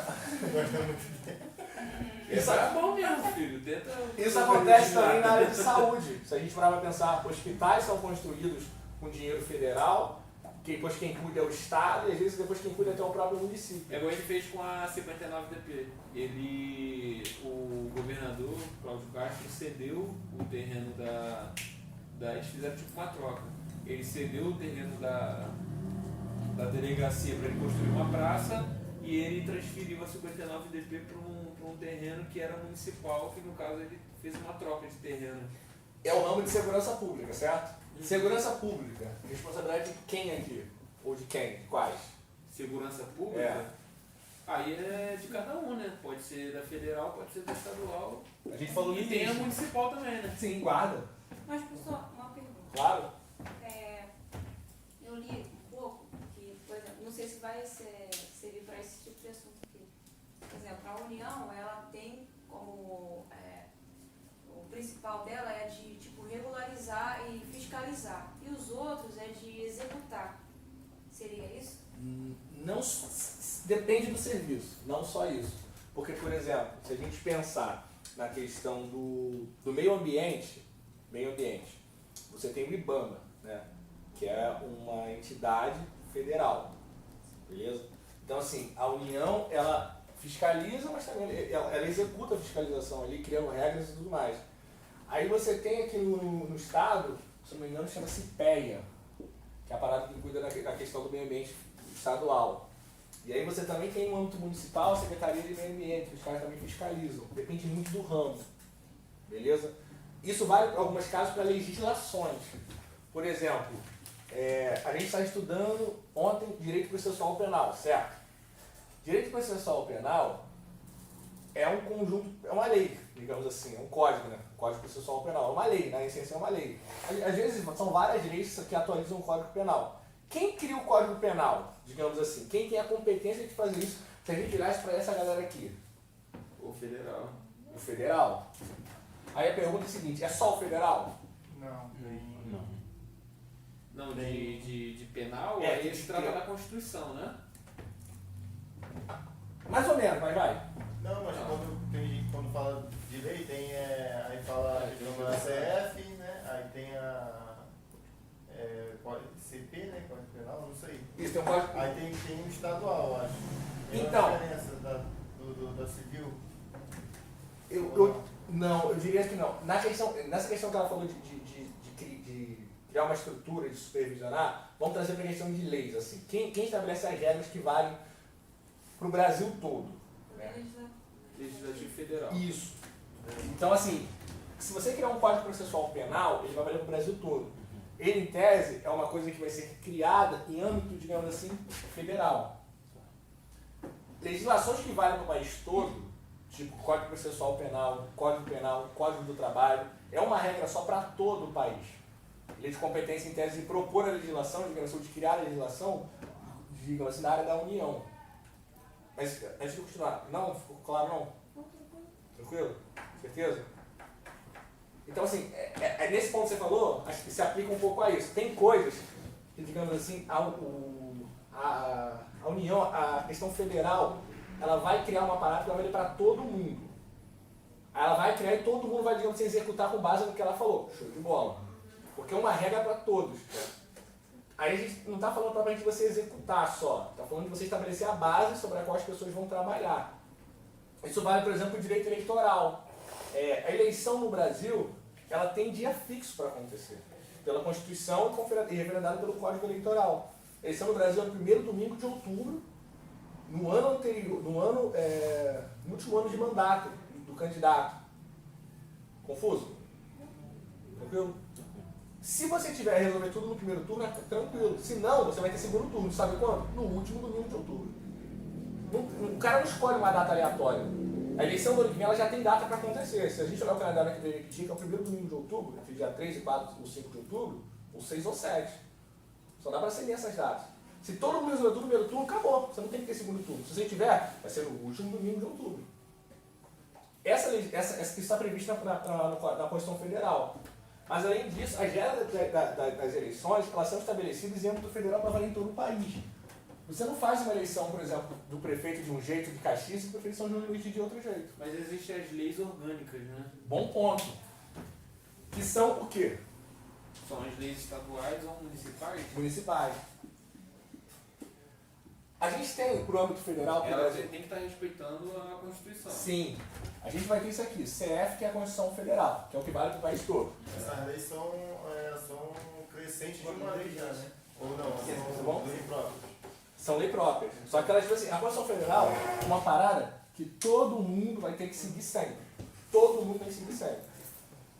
B: Isso é bom mesmo, filho. Tenta.
A: isso acontece também na área de saúde. Se a gente parar para pensar, hospitais são construídos com dinheiro federal, que depois quem cuida é o Estado e às vezes depois quem cuida é até o próprio município.
B: É igual ele fez com a 59DP. O governador, Cláudio Castro, cedeu o terreno eles fizeram tipo uma troca. Ele cedeu o terreno da delegacia para ele construir uma praça e ele transferiu a 59DP para um terreno que era municipal, que no caso ele fez uma troca de terreno.
A: É o ramo de segurança pública, certo? Segurança pública. Responsabilidade de quem aqui? Ou de quem? De quais?
B: Segurança pública?
A: É.
B: Aí é de cada um, né? Pode ser da federal, pode ser da estadual.
A: A gente falou
B: E
A: do
B: tem a
A: início.
B: municipal também, né?
A: Sim, guarda.
F: Mas, pessoal, uma pergunta.
A: Claro.
F: Eu li um pouco que, por exemplo, não sei se vai servir para esse tipo de assunto aqui. Por exemplo, a União, ela tem como o principal dela é de tipo regularizar e fiscalizar, e os outros é de executar. Seria isso?
A: Não depende do serviço, não só isso. Porque, por exemplo, se a gente pensar na questão do meio ambiente, você tem o IBAMA, né? Que é uma entidade federal, beleza? Então, assim, a União, ela fiscaliza, mas também ela executa a fiscalização ali, criando regras e tudo mais. Aí você tem aqui no estado, se não me engano, chama-se PEA, que é a parada que cuida da questão do meio ambiente estadual. E aí você também tem no âmbito municipal a Secretaria de Meio Ambiente, que os caras também fiscalizam. Depende muito do ramo, beleza? Isso vale, em alguns casos, para legislações. Por exemplo, a gente está estudando ontem Direito Processual Penal, certo? Direito Processual Penal é um conjunto, é uma lei, digamos assim, é um código, né? Código Processual Penal, é uma lei, na essência é uma lei. Às vezes são várias leis que atualizam o Código Penal. Quem cria o Código Penal, digamos assim? Quem tem a competência de fazer isso? Se a gente virasse para essa galera aqui,
B: O federal.
A: o federal, aí a pergunta é a seguinte, é só o federal?
C: Não,
B: Não, de penal,
A: É,
B: aí
A: de
B: se trata
A: penal.
B: da Constituição, né?
A: Mais ou menos, mas vai.
C: Não, mas quando fala de lei, tem, aí fala a questão da CF, né? Aí tem a CP, né? Código Penal, não sei.
A: Isso tem um código.
C: Aí tem um estadual, eu acho. Tem
A: Então.
C: uma diferença da civil.
A: Não, eu diria que não. Nessa questão que ela falou de criar uma estrutura, de supervisionar, vamos trazer para a questão de leis. Assim. Quem estabelece as regras que valem para o Brasil todo? Né?
B: Legislativo Federal.
A: Isso. Então, assim, se você criar um Código Processual Penal, ele vai valer para o Brasil todo. Ele, em tese, é uma coisa que vai ser criada em âmbito, digamos assim, federal. Legislações que valem para o país todo, tipo Código Processual Penal, Código do Trabalho, é uma regra só para todo o país. Ele é de competência, em tese, de propor a legislação, digamos assim, de criar a legislação, digamos assim, na área da União. Mas, antes de continuar, não? Ficou claro, não? Tranquilo? Certeza? Então, assim, nesse ponto que você falou, acho que se aplica um pouco a isso. Tem coisas que, digamos assim, a União, a questão federal, ela vai criar uma parada que vai valer para todo mundo. Ela vai criar e todo mundo vai, digamos assim, executar com base no que ela falou. Show de bola. Porque é uma regra para todos. Aí a gente não está falando propriamente de você executar só. Está falando de você estabelecer a base sobre a qual as pessoas vão trabalhar. Isso vale, por exemplo, o direito eleitoral. A eleição no Brasil, ela tem dia fixo para acontecer. Pela Constituição e referendada pelo Código Eleitoral. A eleição no Brasil é no primeiro domingo de outubro, no ano anterior, no último ano de mandato do candidato. Confuso? Tranquilo? Se você tiver resolver tudo no primeiro turno, é tranquilo. Se não, você vai ter segundo turno. Sabe quando? No último domingo de outubro. O cara não escolhe uma data aleatória. A eleição do ano que vem ela já tem data para acontecer. Se a gente olhar o calendário aqui do Jequiti, que é o primeiro domingo de outubro, entre dia 3 e 4 ou 5 de outubro, ou 6 ou 7. Só dá para acender essas datas. Se todo mundo resolver tudo no primeiro turno, acabou. Você não tem que ter segundo turno. Se você tiver, vai ser no último domingo de outubro. Essa que está prevista na Constituição Federal. Mas, além disso, as regras das eleições elas são estabelecidas em âmbito federal para valer em todo o país. Você não faz uma eleição, por exemplo, do prefeito de um jeito de Caxias e do prefeito de São João do Meriti de outro jeito.
B: Mas existem as leis orgânicas, né?
A: Bom ponto. Que são o quê?
B: São as leis estaduais ou municipais?
A: Municipais. A gente tem, pro âmbito federal...
B: Elas têm que estar respeitando a Constituição.
A: Sim. A gente vai ter isso aqui, CF, que é a Constituição Federal, que é o que vale para o país todo.
C: Essas leis são crescentes de uma lei já, né? Ou não,
A: Tá bom?
C: são lei próprias.
A: São lei próprias. Só que elas, tipo assim, a Constituição Federal é uma parada que todo mundo vai ter que seguir sempre. Todo mundo tem que seguir sempre.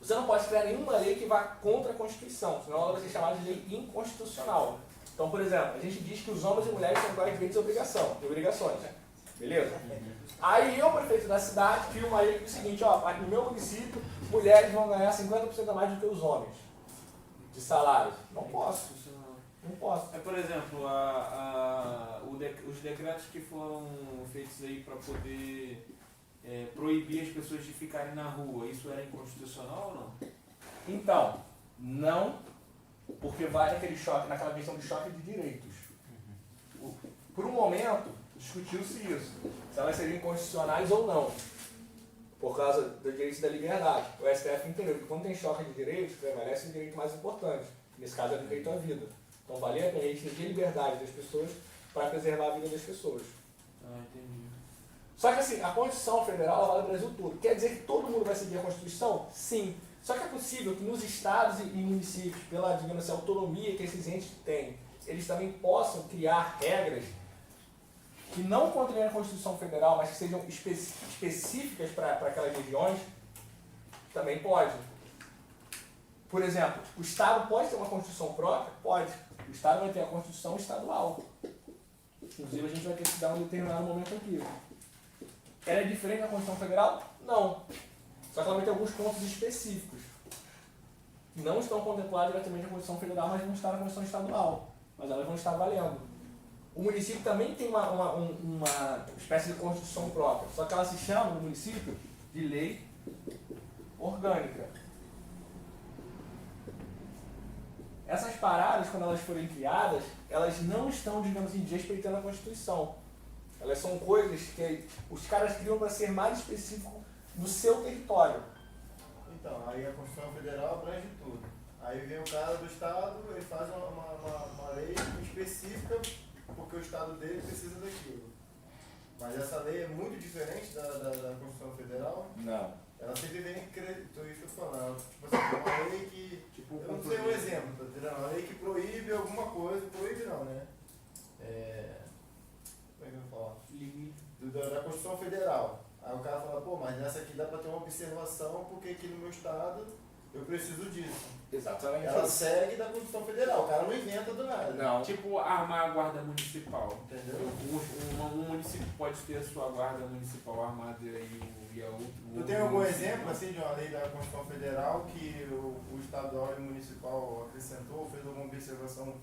A: Você não pode criar nenhuma lei que vá contra a Constituição, senão ela vai ser chamada de lei inconstitucional. Então, por exemplo, a gente diz que os homens e mulheres têm iguais direitos e obrigações. Beleza? Aí eu, prefeito da cidade, crio uma lei que diz o seguinte, ó, no meu município, mulheres vão ganhar 50% a mais do que os homens de salário. Não posso. Não posso.
B: Por exemplo, os decretos que foram feitos aí para poder proibir as pessoas de ficarem na rua, isso era inconstitucional ou não?
A: Então, não, porque vai naquela questão de choque de direitos. Por um momento, discutiu-se isso, se elas seriam inconstitucionais ou não, por causa do direito da liberdade. O STF entendeu que quando tem choque de direitos, prevalece o direito mais importante, nesse caso é o direito à vida. Então valia a pena a gente ter liberdade das pessoas para preservar a vida das pessoas.
B: Entendi.
A: Só que assim, a Constituição Federal vale o Brasil todo. Quer dizer que todo mundo vai seguir a Constituição? Sim. Só que é possível que nos estados e municípios, pela, digamos assim, autonomia que esses entes têm, eles também possam criar regras que não contrariam a Constituição Federal, mas que sejam específicas para aquelas regiões, também pode. Por exemplo, o Estado pode ter uma Constituição própria? Pode. O Estado vai ter a Constituição estadual. Inclusive, a gente vai ter que dar um determinado momento aqui. Ela é diferente da Constituição Federal? Não. Só que ela vai ter alguns pontos específicos. Que não estão contemplados diretamente na Constituição Federal, mas vão estar na Constituição Estadual. Mas elas vão estar valendo. O município também tem uma espécie de Constituição própria. Só que ela se chama, no município, de Lei Orgânica. Essas paradas, quando elas forem criadas, elas não estão, digamos assim, desrespeitando a Constituição. Elas são coisas que os caras criam para ser mais específico do seu território.
C: Então, aí a Constituição Federal abrange tudo. Aí vem o cara do Estado, ele faz uma lei específica porque o Estado dele precisa daquilo. Mas essa lei é muito diferente da Constituição Federal?
A: Não.
C: Ela sempre vem, isso que eu tô falando, tipo assim, uma lei que, eu não sei um exemplo, tá entendendo? Uma lei que proíbe alguma coisa, proíbe não, né? Como é que eu vou falar? Da Constituição Federal. Aí o cara fala, pô, mas nessa aqui dá pra ter uma observação, porque aqui no meu estado eu preciso disso.
A: Exatamente.
C: Ela segue da Constituição Federal, o cara não inventa do nada.
A: Não.
B: Tipo, armar a guarda municipal.
C: Entendeu?
B: Um município pode ter a sua guarda municipal armada e a outro.
C: Tu tem algum exemplo assim de uma lei da Constituição Federal que o estadual e o municipal acrescentou, fez alguma observação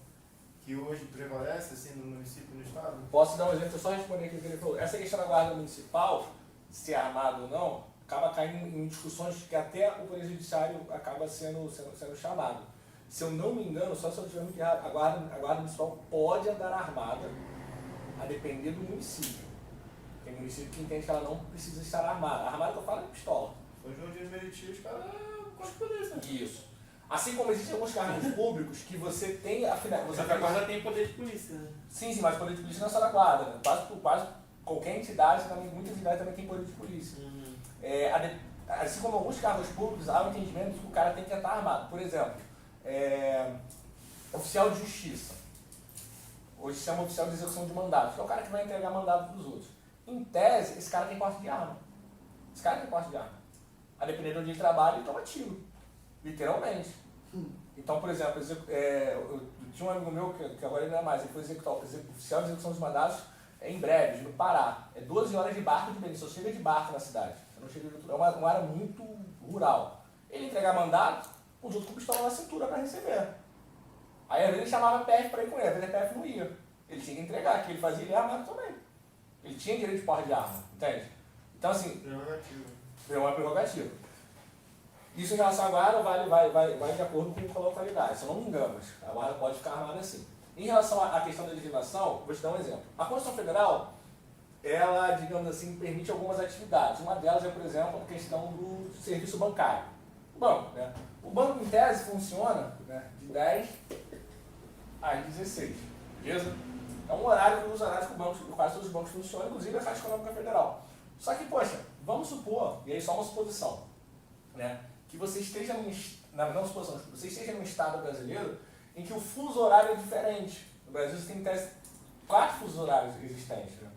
C: que hoje prevalece assim, no município e no estado?
A: Posso dar um exemplo, só responder aqui o que ele falou. Essa questão da guarda municipal, se é armado ou não, acaba caindo em discussões que até o Poder Judiciário acaba sendo chamado. Se eu não me engano, só se eu tiver muito errado, a guarda municipal pode andar armada, a depender do município. Tem município que entende que ela não precisa estar armada. Armada que eu falo é pistola.
C: São João de Meriti, os caras gostam disso, né?
A: Isso. Assim como existem alguns cargos públicos que você tem a
B: Só que a guarda tem poder de polícia, né?
A: Sim, mas o poder de polícia não é só da guarda. Né? Quase qualquer entidade, muitas entidades também tem poder de polícia. Assim como alguns cargos públicos, há um entendimento de que o cara tem que estar armado. Por exemplo, oficial de justiça. Hoje se chama oficial de execução de mandados, que é o cara que vai entregar mandado para os outros. Em tese, esse cara tem porte de arma. Esse cara tem porte de arma. A depender de onde ele trabalha, ele toma tiro. Literalmente. Então, por exemplo, eu tinha um amigo meu que agora ele não é mais, ele foi oficial de execução de mandados em breve, no Pará. É 12 horas de barco de Belém, só chega de barco na cidade. Você não chega de, é uma área muito rural. Ele entregar mandado, os outros com pistola na cintura para receber. Aí às vezes ele chamava a PF para ir com ele, às vezes a PF não ia. Ele tinha que entregar, que ele fazia ele armado também. Ele tinha direito de porte de arma, entende? Então assim, é uma prerrogativa. Isso em relação à guarda vai de acordo com a localidade, se eu não me engano, a guarda pode ficar armada assim. Em relação à questão da legislação, vou te dar um exemplo. A Constituição Federal, ela, digamos assim, permite algumas atividades. Uma delas é, por exemplo, a questão do serviço bancário. O banco, né? O banco, em tese, funciona, né, de 10 às 16, beleza? É um horário que quase todos os bancos funcionam, inclusive a Caixa Econômica Federal. Só que, poxa, vamos supor, e aí só uma suposição, né, que você esteja num estado brasileiro em que o fuso horário é diferente. No Brasil você tem 4 fusos horários existentes. Né?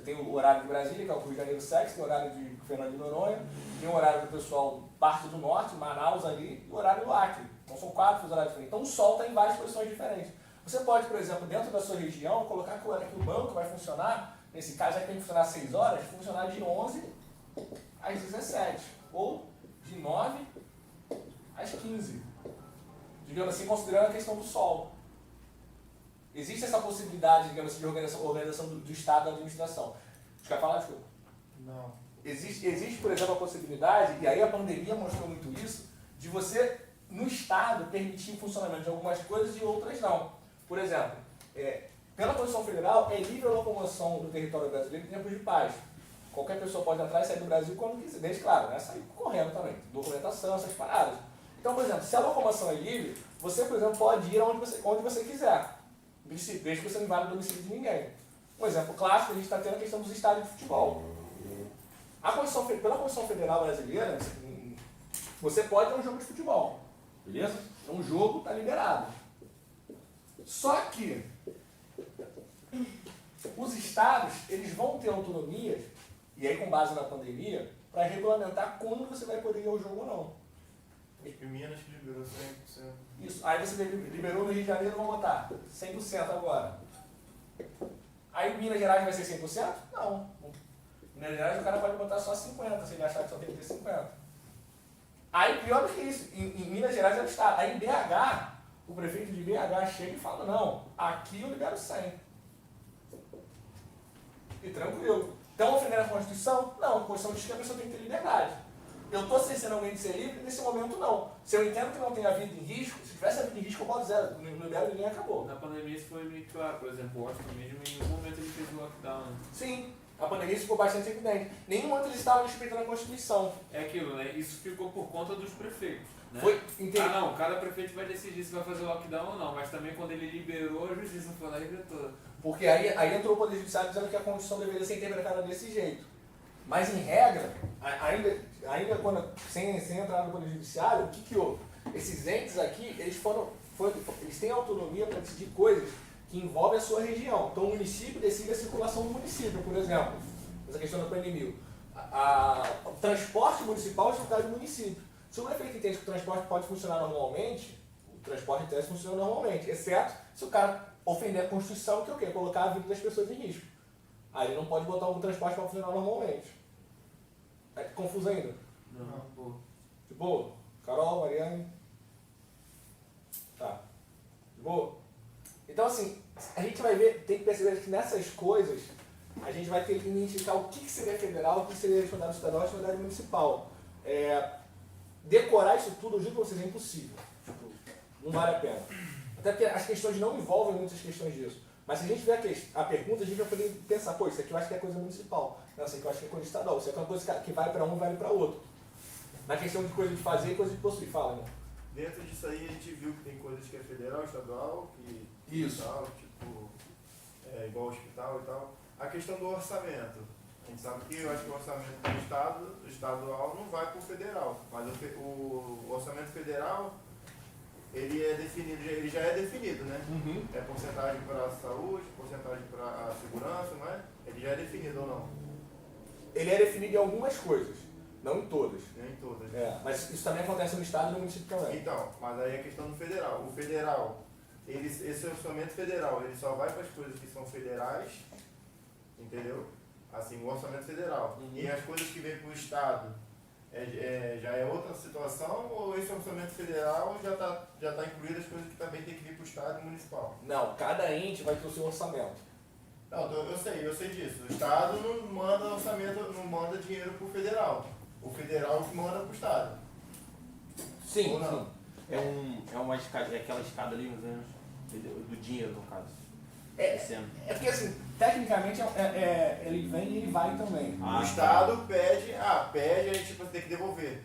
A: Você tem o horário de Brasília, que é o que o Rio de Janeiro segue, tem o horário de Fernando de Noronha, tem o horário do pessoal parte do norte, Manaus ali, e o horário do Acre. Então são 4 fusos horários diferentes. Então o Sol está em várias posições diferentes. Você pode, por exemplo, dentro da sua região, colocar que o banco vai funcionar, nesse caso, já que tem que funcionar 6 horas, funcionar de 11 às 17, ou de 9 às 15. Digamos assim, considerando a questão do Sol. Existe essa possibilidade, digamos assim, de organização do Estado da administração. Você quer falar, desculpa?
C: Não.
A: Existe, por exemplo, a possibilidade, e aí a pandemia mostrou muito isso, de você, no Estado, permitir o funcionamento de algumas coisas e outras não. Por exemplo, pela Constituição Federal, é livre a locomoção do território brasileiro em tempos de paz. Qualquer pessoa pode entrar e sair do Brasil quando quiser, desde, claro, né, sair correndo também, documentação, essas paradas. Então, por exemplo, se a locomoção é livre, você, por exemplo, pode ir onde você quiser, desde que você não invada o domicílio de ninguém. Um exemplo clássico, a gente está tendo a questão dos estádios de futebol. Pela Constituição Federal Brasileira, você pode ter um jogo de futebol, beleza? Então um jogo está liberado. Só que os estados, eles vão ter autonomia, e aí com base na pandemia, para regulamentar quando você vai poder ir ao jogo ou não.
C: E Minas que liberou 100%.
A: Isso. Aí você liberou no Rio de Janeiro, vamos botar 100% agora. Aí Minas Gerais vai ser 100%? Não. Minas Gerais o cara pode botar só 50%, se ele achar que só tem que ter 50%. Aí pior do que isso, em Minas Gerais é o estado. Aí em BH, o prefeito de BH chega e fala, não, aqui eu libero 100%. E tranquilo. Então ofendendo a Constituição? Não, a Constituição diz que a pessoa tem que ter liberdade. Eu estou cerceando alguém de ser livre? Nesse momento não. Se eu entendo que não tem a vida em risco, se tivesse a vida em risco eu boto zero, não libero ninguém, acabou.
B: Na pandemia isso foi meio claro, por exemplo, o Washington mesmo em nenhum momento ele fez o lockdown.
A: Sim, a pandemia ficou bastante evidente. Nenhum momento eles estavam respeitando a Constituição.
B: É aquilo, né? Isso ficou por conta dos prefeitos. Né?
A: Foi, entendi.
B: Ah não, cada prefeito vai decidir se vai fazer lockdown ou não, mas também quando ele liberou, a justiça foi lá e vetou.
A: Porque aí entrou o Poder Judiciário dizendo que a Constituição deveria ser interpretada desse jeito. Mas em regra, ainda quando, sem entrar no Poder Judiciário, o que houve? Esses entes aqui, eles têm autonomia para decidir coisas que envolvem a sua região. Então o município decide a circulação do município, por exemplo. Essa questão da pandemia. O transporte municipal é atividade do município. Se o prefeito entende que o transporte pode funcionar normalmente, o transporte interno funciona normalmente, exceto se o cara ofender a Constituição, que é o quê? Colocar a vida das pessoas em risco. Aí ele não pode botar um transporte para funcionar normalmente. É confuso ainda?
B: Não, pô.
A: De boa? Carol, Mariane? Tá. De boa? Então assim, a gente vai ver, tem que perceber que nessas coisas, a gente vai ter que identificar o que seria federal, o que seria responsabilidade estadual e responsabilidade municipal. Decorar isso tudo, eu juro pra vocês, é impossível. Tipo, não vale a pena. Até porque as questões não envolvem muitas questões disso. Mas se a gente ver a pergunta, a gente vai poder pensar, pô, isso aqui eu acho que é coisa municipal. Não, isso aqui eu acho que é coisa estadual. Isso aqui é uma coisa que vai para um, vale para outro. Na questão de coisa de fazer e coisa de possuir. Fala, né?
C: Dentro disso aí a gente viu que tem coisas que é federal, estadual, que
A: Isso.
C: tal, tipo, igual hospital e tal. A questão do orçamento. A gente sabe que eu acho que o orçamento do estado, estadual, não vai para o federal. Mas o orçamento federal, ele é definido, ele já é definido, né?
A: Uhum.
C: É porcentagem para a saúde, porcentagem para a segurança, não é? Ele já é definido ou não?
A: Ele é definido em algumas coisas, não em todas.
C: Nem todas.
A: Mas isso também acontece no estado e no município também.
C: Então, mas aí a questão do federal. O federal, esse orçamento federal, ele só vai para as coisas que são federais, entendeu? Assim, o orçamento federal.
A: Uhum.
C: E as coisas que vêm para o estado, já é outra situação, ou esse orçamento federal já tá incluído as coisas que também tem que vir para o estado e municipal?
A: Não, cada ente vai ter o seu orçamento.
C: Não, eu sei disso. O estado não manda orçamento, não manda dinheiro para o federal. O federal que manda para o estado.
A: Sim,
C: Ou não?
A: sim.
E: É uma escada, é aquela escada ali, mais ou menos, do dinheiro, no caso.
A: É porque assim, tecnicamente ele vem e ele vai também.
C: O estado pede, aí tipo, você tem que devolver.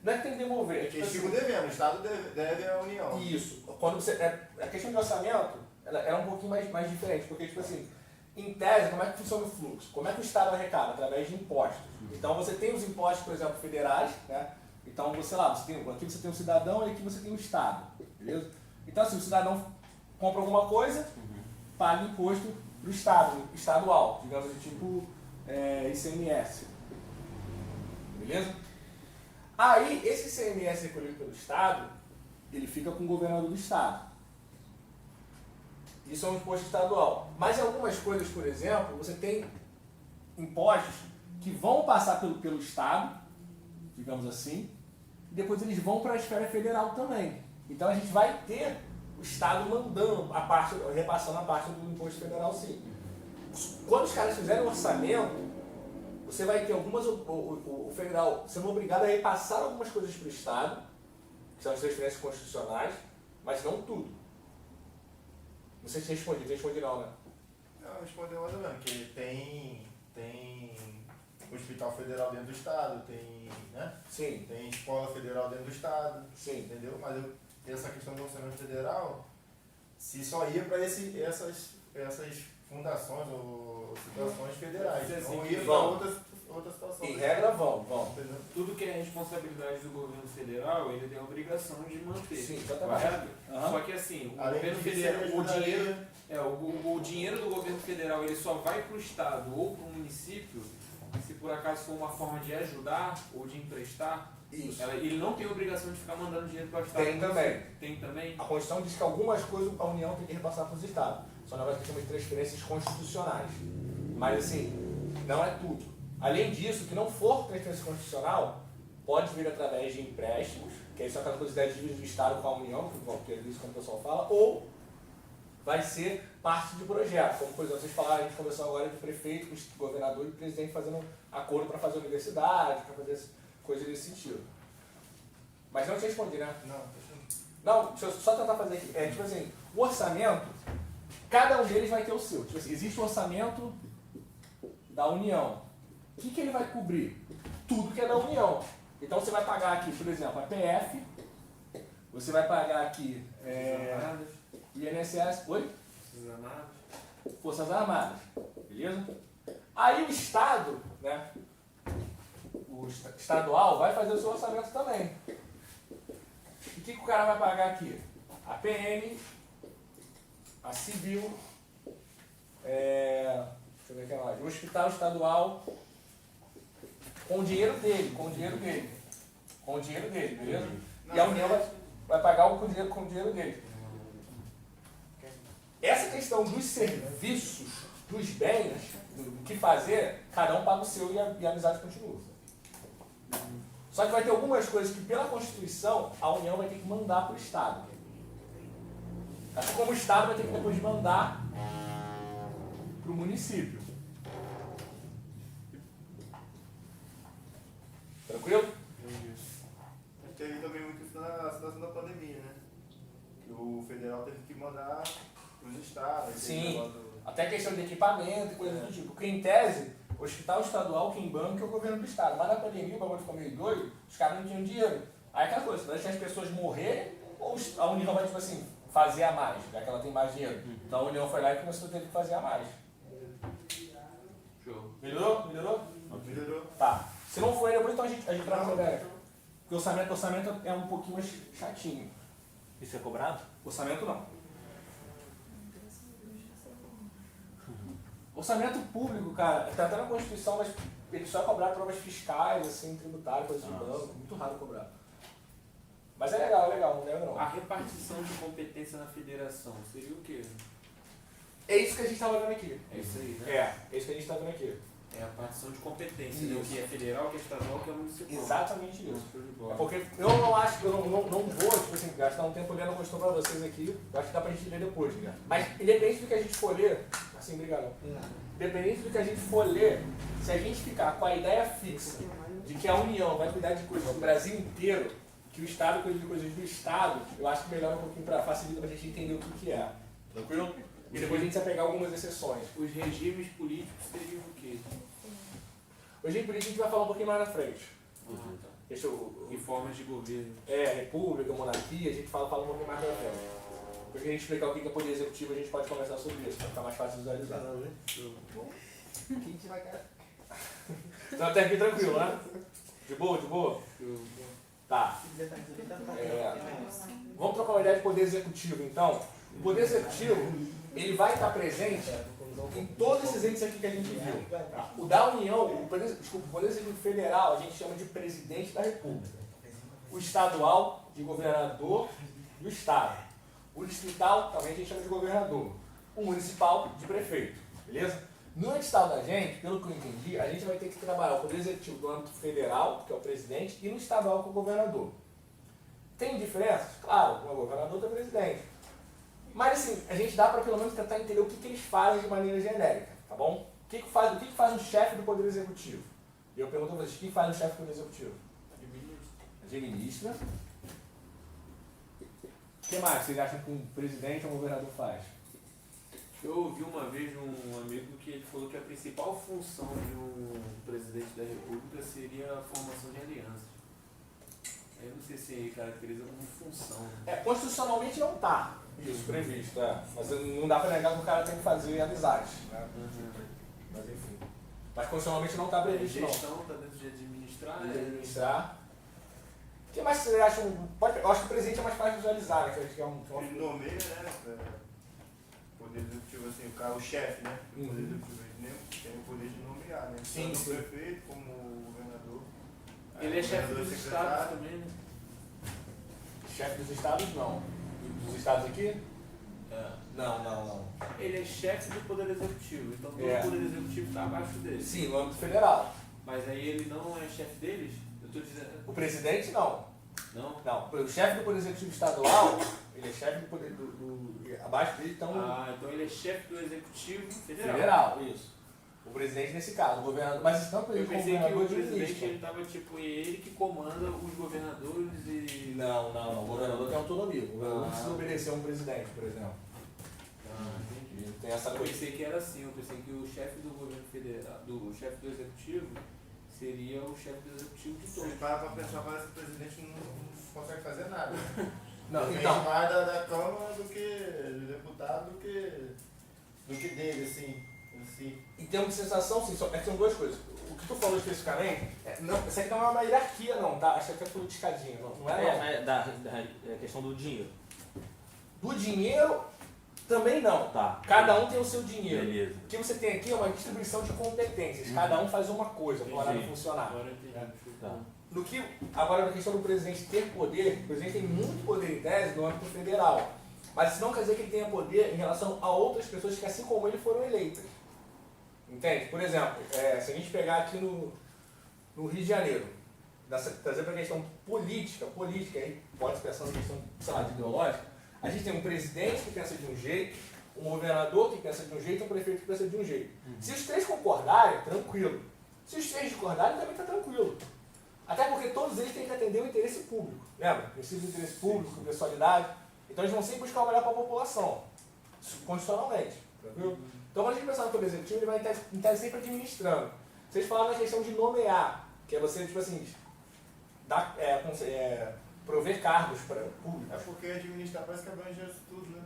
A: Não é que tem que devolver, é tipo
C: Eles
A: assim,
C: ficam devendo, o estado deve à União.
A: Isso. Quando você, a questão de orçamento ela é um pouquinho mais diferente, porque, tipo assim, em tese, como é que funciona o fluxo? Como é que o Estado arrecada? Através de impostos. Então, você tem os impostos, por exemplo, federais, né? Então, aqui você tem o cidadão e aqui você tem o Estado, beleza? Então, assim, o cidadão compra alguma coisa, paga imposto do Estado, estadual, digamos assim, tipo ICMS. Beleza? Aí, esse ICMS recolhido pelo Estado, ele fica com o governador do Estado. Isso é um imposto estadual. Mas em algumas coisas, por exemplo, você tem impostos que vão passar pelo Estado, digamos assim, e depois eles vão para a esfera federal também. Então a gente vai ter o Estado mandando a parte, repassando a parte do imposto federal, sim. Quando os caras fizerem o orçamento, você vai ter algumas, o federal sendo obrigado a repassar algumas coisas para o Estado, que são as transferências constitucionais, mas não tudo. Não sei se respondi não, né?
C: Não, respondeu mais ou menos, que tem hospital federal dentro do estado, tem, né?
A: Sim,
C: Tem escola federal dentro do estado,
A: sim.
C: entendeu? Mas essa questão do orçamento federal, se só ia para essas fundações ou situações federais,
B: Mas, assim,
C: não
B: que
C: ia para
A: vão.
C: outra situação.
A: Em regra vão.
C: Entendeu?
B: Tudo que é responsabilidade do governo federal, ele tem a obrigação de manter.
A: Sim, exatamente.
B: Correto?
A: Aham.
B: Só que assim, o
C: Além
B: governo
C: disso,
B: federal,
C: ele
B: o
C: ajudaria-
B: dinheiro, o dinheiro do governo federal ele só vai para o estado ou para o município se por acaso for uma forma de ajudar ou de emprestar.
A: Isso.
B: Ele não tem a obrigação de ficar mandando dinheiro para o estado.
A: Tem também.
B: Tem também.
A: A Constituição diz que algumas coisas a União tem que repassar para os Estados. Só não vai ter de transferências constitucionais. Mas assim, não é tudo. Além disso, que não for transferência constitucional, pode vir através de empréstimos, que aí são aquela coisa da dívida do Estado com a União, que é isso que o pessoal fala, ou vai ser parte de projeto. Como, por exemplo, vocês falaram, a gente conversou agora de prefeito, com o governador e o presidente fazendo acordo para fazer universidade, para fazer coisas desse sentido. Mas não te respondi, né?
C: Não, deixa eu...
A: Não, deixa eu só tentar fazer aqui. Tipo assim, o orçamento, cada um deles vai ter o seu. Tipo assim, existe o orçamento da União. O que ele vai cobrir? Tudo que é da União. Então você vai pagar aqui, por exemplo, a PF, você vai pagar aqui INSS, oi? Forças Armadas, beleza? Aí o Estado, né? O estadual vai fazer o seu orçamento também. E o que o cara vai pagar aqui? A PM, a Civil, deixa eu ver o que mais, o Hospital Estadual, com o dinheiro dele, beleza? E a União vai pagar com o dinheiro dele. Essa questão dos serviços, dos bens, do que fazer, cada um paga o seu e a amizade continua. Só que vai ter algumas coisas que, pela Constituição, a União vai ter que mandar para o Estado. Assim como o Estado vai ter que depois mandar para o município. Tranquilo?
C: Teve também muito isso na situação da pandemia, né? Que o federal teve que mandar para os estados.
A: Sim. Até questão de equipamento e coisas do tipo. Porque, em tese, o hospital estadual quem banca é o governo do estado. Mas na pandemia, o bagulho ficou meio doido, os caras não tinham dinheiro. Aí aquela coisa, vai deixar as pessoas morrerem ou a União vai, tipo assim, fazer a mais, já que ela tem mais dinheiro. Então a União foi lá e começou a ter que fazer a mais.
B: Show.
A: Melhorou? Melhorou?
C: Melhorou.
A: Tá. Se não for, depois então a gente troca essa ideia. Porque o orçamento é um pouquinho mais chatinho.
E: Isso é cobrado?
A: Orçamento não. Orçamento público, cara, tá até na Constituição, mas ele só é cobrar provas fiscais, assim, tributárias, coisas de banco, muito raro cobrar. Mas é legal, não lembro não.
B: A repartição de competência na federação seria o quê?
A: É isso que a gente tá vendo aqui.
B: É isso aí, né?
A: É isso que a gente tá vendo aqui.
B: É a partição de competência, né? O
A: Isso.
B: que é federal, o que é estadual, o que é municipal.
A: Exatamente isso.
B: Show de
A: É
B: bola.
A: porque eu não acho que eu não vou, tipo assim, gastar um tempo lendo a Constituição pra vocês aqui. Eu acho que dá pra gente ler depois, né? Mas independente do que a gente for ler, assim, obrigado. Independente do que a gente for ler, se a gente ficar com a ideia fixa de que a União vai cuidar de coisas do Brasil inteiro, que o Estado cuida de coisas do Estado, eu acho que melhora um pouquinho pra facilita pra gente entender o que é. Tranquilo? E depois a gente vai pegar algumas exceções.
B: Os regimes políticos seriam o quê?
A: Hoje em política a gente vai falar um pouquinho mais na frente.
B: Tá.
A: Deixa eu,
B: Em formas de governo.
A: república, monarquia, a gente fala um pouquinho mais na frente. Porque a gente explicar o que é poder executivo, a gente pode conversar sobre isso, pra ficar mais fácil de visualizar. Então até aqui tranquilo, né? De boa, de boa? Tá. Vamos trocar uma ideia de poder executivo, então. O poder executivo, ele vai estar presente em todos esses entes aqui que a gente viu. O da União, o Poder Executivo Federal, a gente chama de Presidente da República. O estadual, de governador do Estado. O distrital, também a gente chama de governador. O municipal, de prefeito. Beleza? No edital da gente, pelo que eu entendi, a gente vai ter que trabalhar o Poder Executivo do âmbito federal, que é o presidente, e no estadual, que é o governador. Tem diferenças? Claro, um é governador, outro é presidente. Mas assim, a gente dá para pelo menos tentar entender o que eles fazem de maneira genérica, tá bom? O que faz um chefe do Poder Executivo? E eu pergunto a vocês, o que faz um chefe do Poder Executivo? Administra. O que mais vocês acham que um presidente ou um governador faz?
B: Eu ouvi uma vez um amigo que ele falou que a principal função de um presidente da República seria a formação de alianças. Eu não sei se caracteriza como função.
A: Constitucionalmente não está isso previsto, mas não dá para negar que o cara tem que fazer amizade, né? Mas enfim. Mas constitucionalmente não está
B: A
A: previsto, não.
B: gestão está dentro de administrar.
A: De administrar. O que mais vocês acham? Eu acho que o presidente é mais fácil de visualizar, né? Que é
C: Ele nomeia, né? Poder executivo, assim, o chefe, né? O poder executivo, ele tem o poder de nomear, né?
A: Sim,
C: Tanto
A: sim.
C: o prefeito como o governador.
B: Ele é chefe
C: governador,
B: dos
C: secretário.
B: estados também, né?
A: Chefe dos estados, não. Dos estados aqui? Não.
B: Ele é chefe do Poder Executivo, então todo o Poder Executivo está abaixo dele.
A: Sim, no âmbito federal.
B: Mas aí ele não é chefe deles? Eu estou dizendo.
A: O presidente, não.
B: Não?
A: Não. O chefe do Poder Executivo estadual, ele é chefe do poder abaixo dele, então...
B: Então ele é chefe do Executivo Federal.
A: Federal, isso. O presidente nesse caso, o governador. Mas isso não é o
B: Eu
A: presidente,
B: pensei que o
A: governador
B: presidente
A: administra.
B: ele estava tipo ele que comanda os governadores e.
A: Não. O governador tem autonomia. O governador não precisa obedecer a um presidente, por exemplo.
B: Entendi.
A: Ele tem essa
B: Eu
A: coisa.
B: pensei que era assim, eu pensei que o chefe do governo federal, o chefe do executivo, seria o chefe do executivo de
C: Se
B: todos.
C: para pensar, parece que o presidente não consegue fazer nada.
A: Não,
C: Depende
A: então,
C: mais da Câmara do que do deputado do que dele, assim, em si.
A: em termos de sensação, sim, são duas coisas. O que tu falou especificamente, isso aqui não é uma hierarquia, não, tá? Acho que é tudo de escadinha, não é? Não.
E: É da questão do dinheiro.
A: Do dinheiro, também não.
E: Tá.
A: Cada um tem o seu dinheiro.
E: Beleza.
A: O que você tem aqui é uma distribuição de competências. Cada um faz uma coisa para o horário funcionar.
B: Agora eu entendi.
E: Tá.
A: Agora, na questão do presidente ter poder, o presidente tem muito poder em tese no âmbito federal. Mas isso não quer dizer que ele tenha poder em relação a outras pessoas que, assim como ele, foram eleitas. Entende? Por exemplo, se a gente pegar aqui no Rio de Janeiro, trazer para a questão política, aí pode se pensar na questão, sei lá, de ideológica, a gente tem um presidente que pensa de um jeito, um governador que pensa de um jeito e um prefeito que pensa de um jeito. Se os três concordarem, tranquilo. Se os três discordarem, também está tranquilo. Até porque todos eles têm que atender o interesse público. Lembra? Princípio do interesse público, pessoalidade. Então eles vão sempre buscar o melhor para a população, constitucionalmente. Tranquilo? Então quando a gente pensar no Poder Executivo, ele vai estar sempre administrando. Vocês falaram na questão de nomear, que é você, tipo assim, prover cargos para o público.
C: É porque administrar parece que abrange isso tudo, né?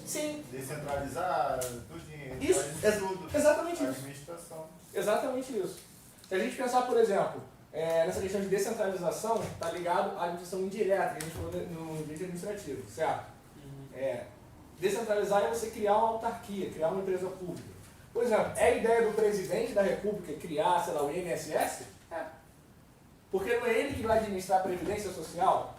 A: Sim,
C: Descentralizar, tudinho.
A: Isso,
C: faz tudo.
A: exatamente
C: A
A: isso.
C: administração.
A: Exatamente isso. Se a gente pensar, por exemplo, nessa questão de descentralização, está ligado à administração indireta, que a gente falou no direito administrativo, certo? Descentralizar é você criar uma autarquia, criar uma empresa pública. Por exemplo, é a ideia do presidente da República criar, sei lá, o INSS? Porque não é ele que vai administrar a Previdência Social.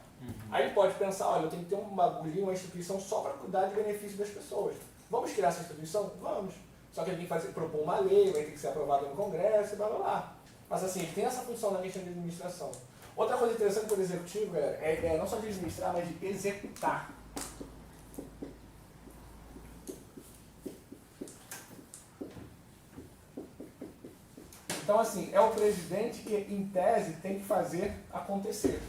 A: Aí ele pode pensar, olha, eu tenho que ter um bagulho, uma instituição só para cuidar de benefício das pessoas. Vamos criar essa instituição? Vamos. Só que ele tem que propor uma lei, vai ter que ser aprovada no Congresso, blá blá blá. Mas assim, ele tem essa função na questão de administração. Outra coisa interessante do Executivo, galera, é a ideia não só de administrar, mas de executar. Então, assim, é o presidente que, em tese, tem que fazer acontecer.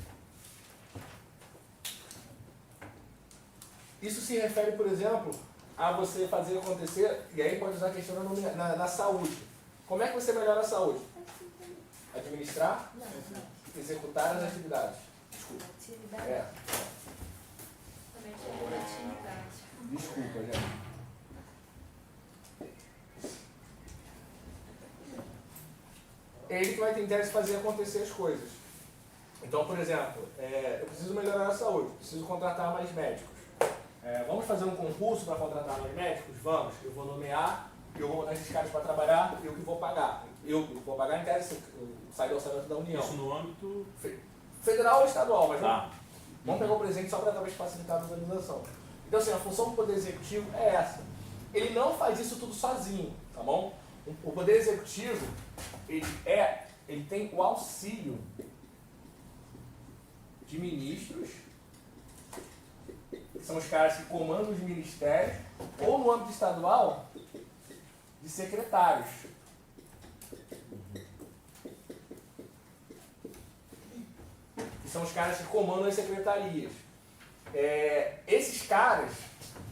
A: Isso se refere, por exemplo, a você fazer acontecer, e aí pode usar a questão na saúde. Como é que você melhora a saúde? Administrar, executar as atividades. Desculpa.
D: Atividade. Também tem atividade.
A: Desculpa, gente. É ele que vai ter interesse de fazer acontecer as coisas. Então, por exemplo, eu preciso melhorar a saúde, preciso contratar mais médicos. Vamos fazer um concurso para contratar mais médicos? Vamos. Eu vou nomear eu vou botar esses caras para trabalhar, eu que vou pagar. Eu vou pagar em tese, sai do orçamento da União.
E: Isso no âmbito.
A: Federal ou estadual, mas
E: Tá.
A: vamos pegar o presidente só para talvez facilitar a visualização. Então, assim, a função do Poder Executivo é essa. Ele não faz isso tudo sozinho, tá bom? O Poder Executivo, ele tem o auxílio de ministros, que são os caras que comandam os ministérios, ou no âmbito estadual, de secretários. Que são os caras que comandam as secretarias. Esses caras,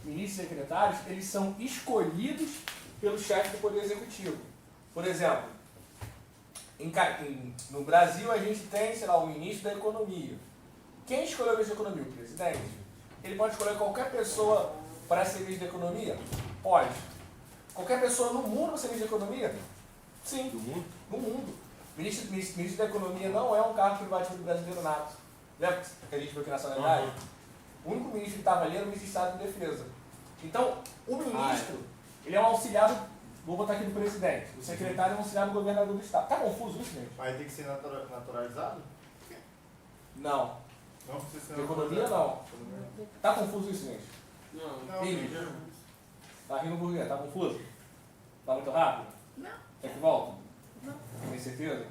A: ministros e secretários, eles são escolhidos pelo chefe do Poder Executivo. Por exemplo, no Brasil a gente tem, sei lá, o ministro da Economia. Quem escolheu o ministro da Economia? O presidente. Ele pode escolher qualquer pessoa para ser ministro da Economia? Pode. Qualquer pessoa no mundo para ser ministro da Economia? Sim.
E: Do mundo?
A: No mundo. Ministro da Economia não é um cargo privativo do brasileiro nato. Lembra que a gente viu aqui na nacionalidade?
E: Uhum.
A: O único ministro que estava ali era o ministro de Estado de Defesa. Então, o ministro, ele é um auxiliar, vou botar aqui do presidente. O secretário é um auxiliar do governador do Estado. Tá confuso isso, gente?
C: Aí tem que ser naturalizado?
A: Não.
C: Não precisa ser
A: Na economia, não. Tá confuso isso, gente?
C: Não,
A: Sim.
C: já-
A: Tá rindo por quê? Tá confuso? Tá muito rápido?
D: Não.
A: Quer que volta?
D: Não.
A: Tem certeza?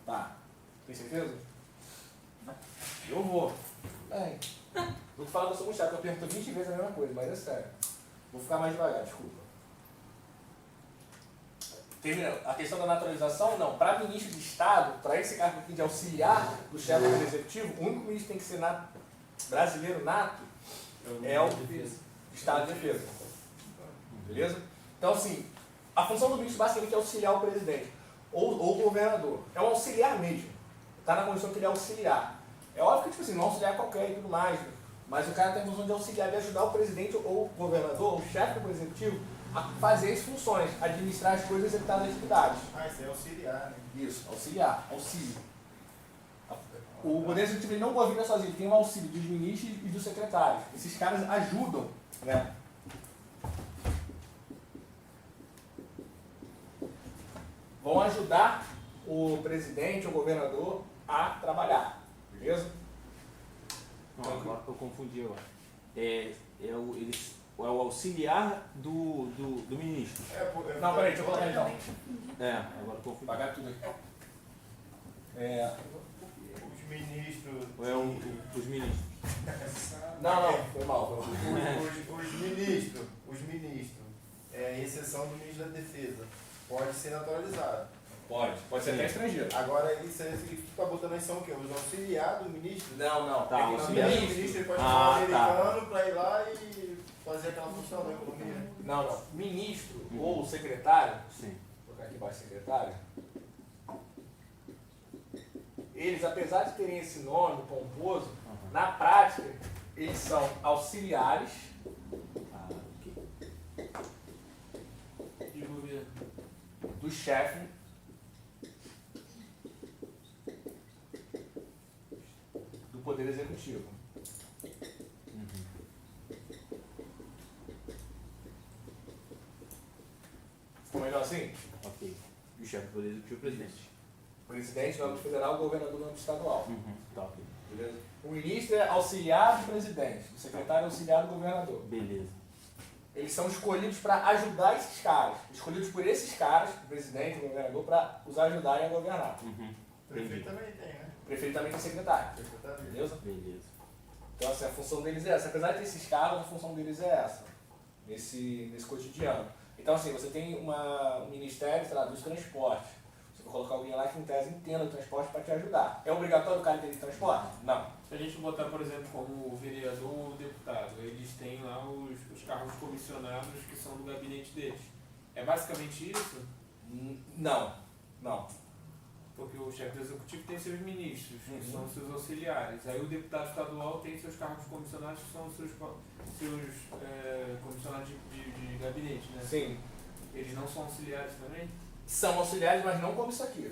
A: Tá. Tem certeza? Eu vou. Vou te falar que eu sou muito chato, eu pergunto 20 vezes a mesma coisa, mas é sério. Vou ficar mais devagar, desculpa. Terminando. A questão da naturalização, não. Para ministro de Estado, para esse cargo aqui de auxiliar do chefe do Poder Executivo, o único ministro que tem que ser brasileiro nato é o Estado de Defesa. Beleza? Então, assim, a função do ministro basicamente é auxiliar o presidente ou o governador. É um auxiliar mesmo. Está na condição que ele é auxiliar. É óbvio que, tipo assim, não auxiliar qualquer e tudo mais, né? Mas o cara tem a função de auxiliar, de ajudar o presidente ou o governador, o chefe do Poder Executivo, a fazer as funções, administrar as coisas e executar as atividades.
C: Ah, isso é auxiliar, né?
A: Isso, auxiliar, auxílio. O Poder Executivo ele não governa sozinho, ele tem o auxílio dos ministros e dos secretários. Esses caras ajudam, né? Vão ajudar o presidente ou o governador a trabalhar, beleza?
E: Não, agora eu confundi agora. É o auxiliar do ministro.
A: Não, peraí, deixa eu colocar então.
E: Agora eu confundi.
A: Pagar tudo aqui.
C: Os ministros.
E: Ou é os ministros?
A: Não, foi mal.
C: Os ministros, exceção do ministro da Defesa, pode ser naturalizado.
A: Pode ser até estrangeiro.
C: Agora, isso aí que tu tá botando aí são o quê? Os auxiliares do ministro?
A: Não.
E: Tá,
C: O
E: auxiliar.
C: ministro ele pode ser
E: Ah,
C: americano para ir lá e fazer aquela função da economia.
A: Não. Ministro ou secretário,
E: Sim.
A: vou colocar aqui embaixo secretário, eles, apesar de terem esse nome pomposo,
E: Uhum.
A: na prática, eles são auxiliares
B: De governo.
A: do chefe do Poder Executivo. Ficou melhor assim?
E: Ok. E o chefe do Poder Executivo, o presidente.
A: Presidente no âmbito federal, governador no âmbito estadual.
E: Tá, ok.
A: Beleza? O ministro é auxiliar do presidente, o secretário é auxiliar do governador.
E: Beleza.
A: Eles são escolhidos para ajudar esses caras, escolhidos por esses caras, o presidente, o governador, para os ajudarem a governar.
C: O prefeito também tem, né?
A: O prefeito também tem secretário.
C: Secretaria.
A: Beleza?
E: Beleza.
A: Então, assim, a função deles é essa. Apesar de ter esses cargos, a função deles é essa, nesse cotidiano. Então, assim, você tem um ministério, sei lá, dos transportes. Você vai colocar alguém lá que, em tese, entenda o transporte para te ajudar. É obrigatório o cara entender transporte? Não.
B: Se a gente botar, por exemplo, como vereador ou deputado, eles têm lá os cargos comissionados que são do gabinete deles. É basicamente isso?
A: Não.
B: Porque o chefe do executivo tem seus ministros, que
A: Uhum.
B: são seus auxiliares. Aí o deputado estadual tem seus cargos comissionados, que são os seus comissionados de gabinete, né?
A: Sim.
B: Eles não são auxiliares também?
A: São auxiliares, mas não como isso aqui.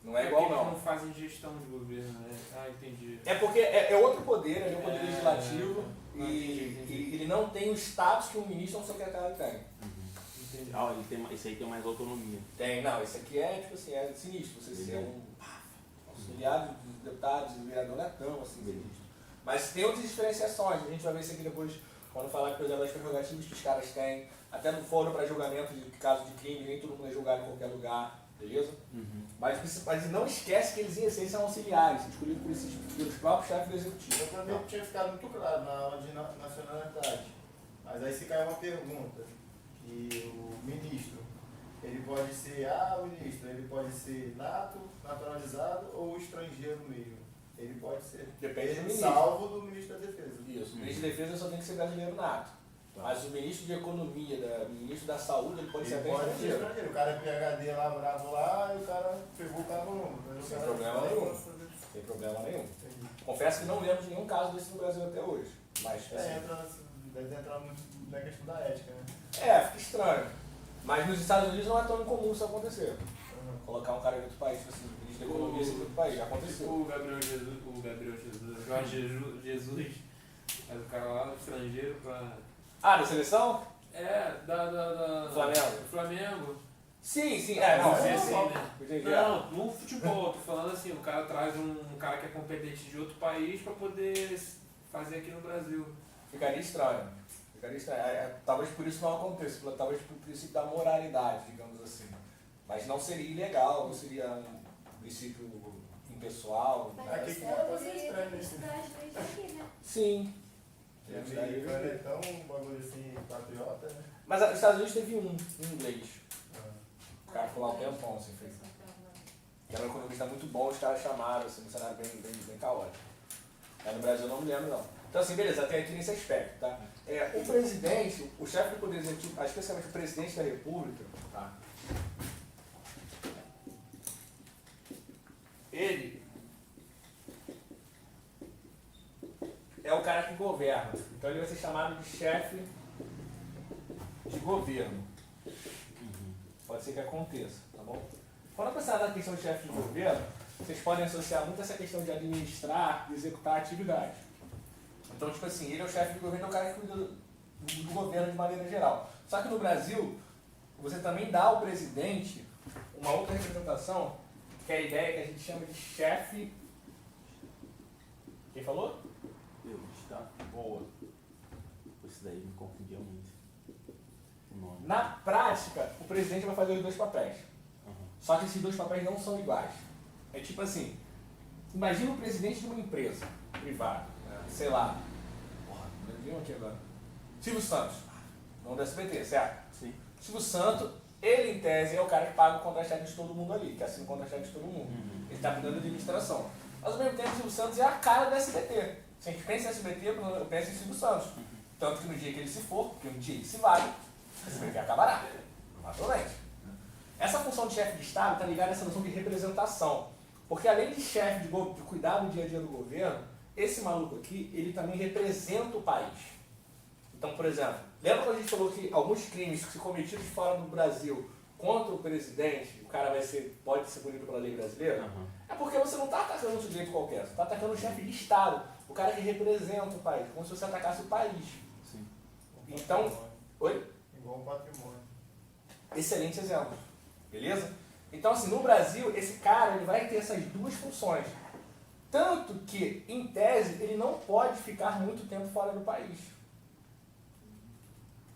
A: Não é igual,
B: porque
A: não.
B: eles não fazem gestão de governo, né? Ah, entendi.
A: É porque é outro poder, é o poder
B: É,
A: legislativo
B: entendi.
A: e ele não tem o status que um ministro ou um secretário tem.
E: Ah, esse aí tem mais autonomia.
A: Tem, não, esse aqui é, tipo assim, é sinistro. Você ser um auxiliar dos deputados, do vereador, não é tão assim, sinistro. Mas tem outras diferenciações, a gente vai ver isso aqui depois, quando falar, por exemplo, das prerrogativas que os caras têm, até no fórum para julgamento de caso de crime, nem todo mundo é julgado em qualquer lugar, beleza? Mas não esquece que eles são auxiliares, escolhidos pelos próprios chefes do executivo.
C: Eu pra mim tinha ficado muito claro na aula de nacionalidade. Mas aí se cai uma pergunta, que o ministro, ele pode ser, o ministro, ele pode ser naturalizado ou estrangeiro mesmo? Ele pode ser.
A: Depende do ministro.
C: Salvo do ministro da Defesa.
A: Isso, o ministro da Defesa só tem que ser brasileiro nato. Mas o ministro de Economia, o ministro da Saúde, ele pode ser até estrangeiro.
C: O cara é PhD lá, bravo lá, e o cara pegou o carro no mundo.
A: Sem problema nenhum. Sem problema nenhum. Confesso que não lembro de nenhum caso desse no Brasil até hoje. Mas, assim,
C: Deve entrar muito na questão da ética, né?
A: fica estranho. Mas nos Estados Unidos não é tão incomum isso acontecer. Colocar um cara de outro país, tipo assim, ministro da Economia de outro país, já aconteceu.
B: O Jorge Jesus, faz o cara lá do estrangeiro pra...
A: Da seleção?
B: Da
A: Flamengo.
B: do Flamengo.
A: Sim,
B: Não, no futebol, tô falando assim, o cara traz um cara que é competente de outro país pra poder fazer aqui no Brasil.
A: Ficaria estranho. Talvez por isso não aconteça, talvez por princípio da moralidade, digamos assim. Mas não seria ilegal, não seria um princípio impessoal.
C: Aqui
D: Mas
C: que
D: eu
C: pode ser
D: poderia
C: estranho,
D: ter
C: né?
D: visto das leis aqui, né?
A: Sim.
C: E americano é tão um bagulho assim, patriota, né?
A: Mas os Estados Unidos teve um em inglês. O cara ficou lá um tempão, assim, fez. Que era um economista muito bom, os caras chamaram, assim, um cenário bem caótico. Aí no Brasil eu não me lembro, não. Então, assim, beleza, até aqui nesse aspecto, tá? O presidente, o chefe do Poder Executivo, especialmente o presidente da República, tá? Ele é o cara que governa. Então ele vai ser chamado de chefe de governo. Pode ser que aconteça, tá bom? Quando pensar na questão de chefe de governo, vocês podem associar muito essa questão de administrar e executar a atividade. Então, tipo assim, ele é o chefe de governo, é o cara que cuida do governo de maneira geral. Só que no Brasil, você também dá ao presidente uma outra representação, que é a ideia que a gente chama de chefe... Quem falou?
E: Eu, está
A: Boa.
E: Esse daí me confundia muito. O nome.
A: Na prática, o presidente vai fazer os dois papéis. Só que esses dois papéis não são iguais. É tipo assim, imagina o presidente de uma empresa privada, né? Sei lá, não lembro aqui agora. Silvio Santos, não do SBT, certo?
E: Sim.
A: Silvio Santos, ele em tese é o cara que paga o contra-cheque de todo mundo ali, que assina o contra-cheque de todo mundo. Ele está cuidando da administração. Mas ao mesmo tempo, o Silvio Santos é a cara do SBT. Se a gente pensa em SBT, eu penso em Silvio Santos. Tanto que no dia que ele se for, porque um dia ele se vai, o SBT acabará. Naturalmente. Essa função de chefe de Estado está ligada a essa noção de representação. Porque além de chefe de cuidar do dia a dia do governo, esse maluco aqui, ele também representa o país. Então, por exemplo, lembra quando a gente falou que alguns crimes que se cometidos fora do Brasil contra o presidente, o cara pode ser punido pela lei brasileira? É porque você não está atacando um sujeito qualquer, você está atacando o chefe de Estado, o cara que representa o país, como se você atacasse o país.
E: Sim.
A: Então, oi?
C: Igual um patrimônio.
A: Excelente exemplo. Beleza? Então, assim, no Brasil, esse cara ele vai ter essas duas funções. Tanto que, em tese, ele não pode ficar muito tempo fora do país.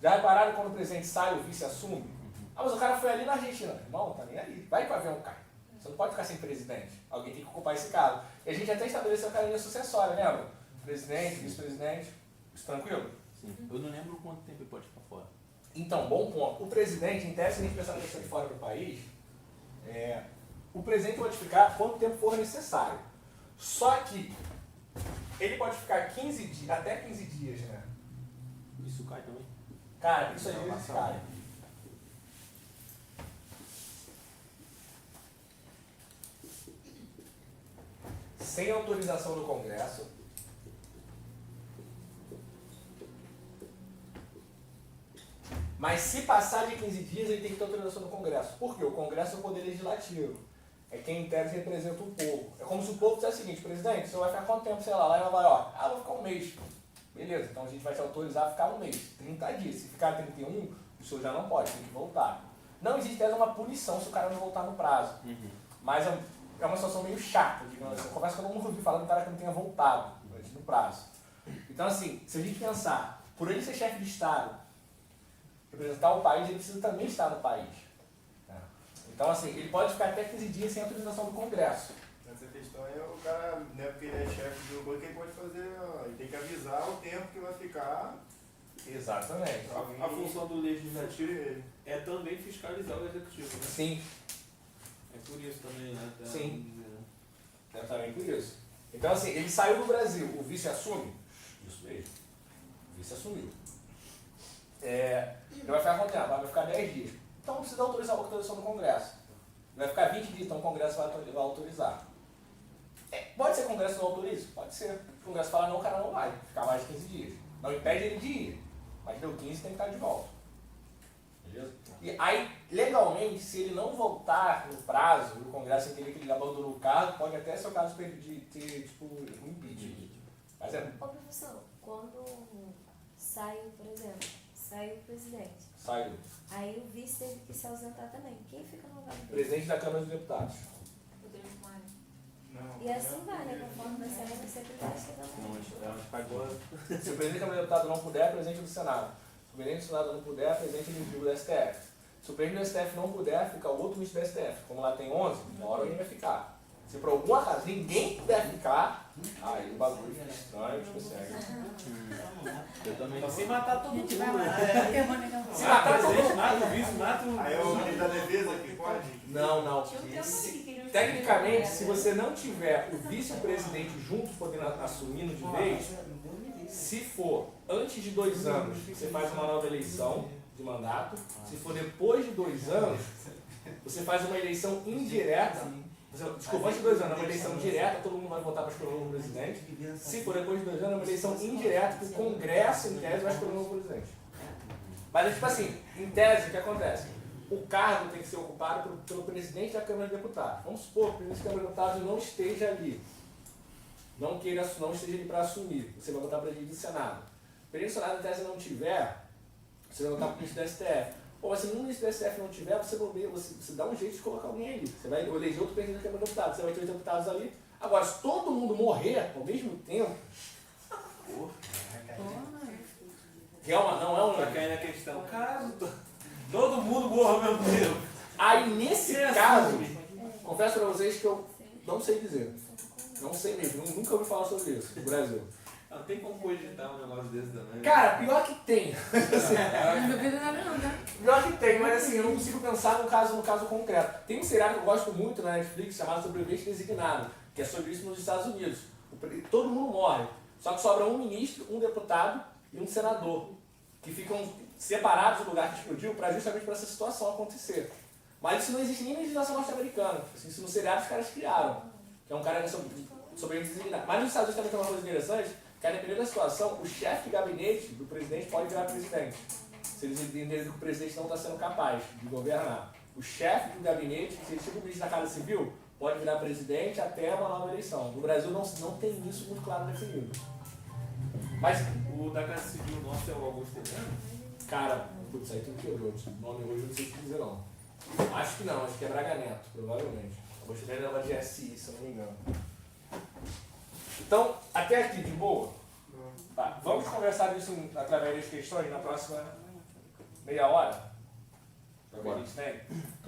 A: Já repararam quando o presidente sai, o vice assume? Mas o cara foi ali na Argentina. Irmão, tá nem aí. Vai que o avião cai. Você não pode ficar sem presidente. Alguém tem que ocupar esse cargo. E a gente até estabeleceu a cadeia sucessória, lembra? Presidente, vice-presidente. Isso tranquilo?
E: Sim. Eu não lembro quanto tempo ele pode ficar fora.
A: Então, bom ponto. O presidente, em tese, se a gente pensar na questão de fora do país, o presidente pode ficar quanto tempo for necessário. Só que ele pode ficar 15 dias, até 15 dias, né?
E: Isso cai também?
A: Cara, isso às vezes cai. Sem autorização do Congresso. Mas se passar de 15 dias, ele tem que ter autorização do Congresso. Por quê? O Congresso é o poder legislativo. É quem em tese representa o povo. É como se o povo dissesse o seguinte: presidente, você vai ficar quanto tempo, sei lá em Nova York? Vou ficar um mês. Beleza, então a gente vai te autorizar a ficar um mês, 30 dias. Se ficar 31, o senhor já não pode, tem que voltar. Não existe tese uma punição se o cara não voltar no prazo. Mas é uma situação meio chata, digamos assim. Conversa que eu não ouvi falar do cara que não tenha voltado antes do prazo. Então, assim, se a gente pensar, por ele ser chefe de Estado, representar o país, ele precisa também estar no país. Então, assim, ele pode ficar até 15 dias sem autorização do Congresso.
C: Essa questão aí, o cara, não é porque ele é chefe do banco que ele pode fazer, ele tem que avisar o tempo que vai ficar.
A: Exatamente.
B: A função do legislativo
C: Ele.
B: é também fiscalizar o executivo, né?
A: Sim,
B: É por isso também, né?
A: Sim. é também por isso. Então, assim, ele saiu do Brasil, o vice assume? Isso mesmo. O vice assumiu. Ele vai ficar quanto tempo? Vai ficar 10 dias. Então não precisa autorizar a autorização do Congresso. Vai ficar 20 dias, então o Congresso vai autorizar. Pode ser que o Congresso não autorize? Pode ser. Se o Congresso falar não, o cara não vai ficar mais de 15 dias. Não impede ele de ir. Mas deu 15, tem que ficar de volta. Beleza? E aí, legalmente, se ele não voltar no prazo, o Congresso entender que ele abandonou o cargo, pode até ser o caso de ter, tipo, um impeachment. Mas
D: Ô professor, quando saiu, por exemplo, saiu o presidente,
A: saiu.
D: aí o vice teve que se ausentar também. Quem fica no lugar dele?
A: Presidente da Câmara dos Deputados.
F: Rodrigo Maia.
C: Não.
D: E assim vai, né? Conforme vai saindo, você fica
E: Agora,
A: Se o presidente da Câmara dos Deputados não puder, é presidente do Senado. Se o presidente do Senado não puder, é presidente do STF. Se o presidente do STF não puder, fica o outro ministro do STF. Como lá tem 11, uma hora alguém vai ficar. Se por algum acaso ninguém puder ficar, aí o bagulho fica estranho, tipo assim.
E: eu também.
B: Só se matar todo mundo.
A: Se
B: Ah,
A: matar todo
B: presidente,
A: mundo.
B: mata o vice, mata o.
C: Aí é o ministro da defesa que pode?
A: Não.
F: Tinha um tempo ali que queria
A: Tecnicamente, se você não tiver o vice-presidente junto podendo assumindo de vez, se for antes de 2 anos, você faz uma nova eleição de mandato. Se for depois de 2 anos, você faz uma eleição indireta. Desculpa, antes de 2 anos, é uma eleição direta, todo mundo vai votar para escolher o novo presidente. Se for depois de 2 anos, é uma eleição indireta, que o Congresso, em tese, vai escolher o novo presidente. Mas, tipo assim, em tese, o que acontece? O cargo tem que ser ocupado pelo presidente da Câmara de Deputados. Vamos supor que o presidente da Câmara de Deputados não esteja ali. Não esteja ali para assumir. Você vai votar para presidente do Senado. Se o presidente do Senado, em tese, não tiver, você vai votar para o ministro do STF. Pô, mas se o ministro do STF não tiver, você dá um jeito de colocar alguém ali. Você vai eleger outro presidente da Câmara de Deputados. Você vai ter os deputados ali. Agora, se todo mundo morrer ao mesmo tempo, não é
B: Pra
A: um...
B: cair na questão, caso todo mundo morra ao mesmo tempo.
A: Aí, nesse
B: Quem
A: caso,
B: assume?
A: confesso para vocês que eu não sei dizer. Não sei mesmo. Nunca ouvi falar sobre isso no Brasil.
B: Não tem como cogitar um negócio desse também.
A: Cara, pior que tem.
G: Não duvido nada não, tá?
A: Pior que tem, mas assim, eu não consigo pensar no caso concreto. Tem um seriado que eu gosto muito na Netflix chamado Sobrevivente Designado, que é sobre isso nos Estados Unidos. Todo mundo morre. Só que sobra um ministro, um deputado e um senador, que ficam separados do lugar que explodiu justamente para essa situação acontecer. Mas isso não existe nem na legislação norte-americana. Assim, isso no seriado os caras criaram. Que é um cara que é sobrevivente designado. Mas nos Estados Unidos também tem uma coisa interessante, que dependendo da situação, o chefe de gabinete do presidente pode virar presidente. Se eles entenderem que o presidente não está sendo capaz de governar. O chefe do gabinete, se ele tipo o ministro da Casa Civil, pode virar presidente até uma nova eleição. No Brasil não tem isso muito claro definido. Mas,
B: O da Casa Civil nosso é o Augusto Heleno?
A: cara, putz, aí tu me quebrou. O nome hoje eu não sei o que dizer não. Acho que não, acho que é Braga Neto, provavelmente. O Augusto Heleno é de SI, se eu não me engano. Então, até aqui, de boa? Tá, vamos conversar disso através das questões na próxima meia hora? Agora a gente tem.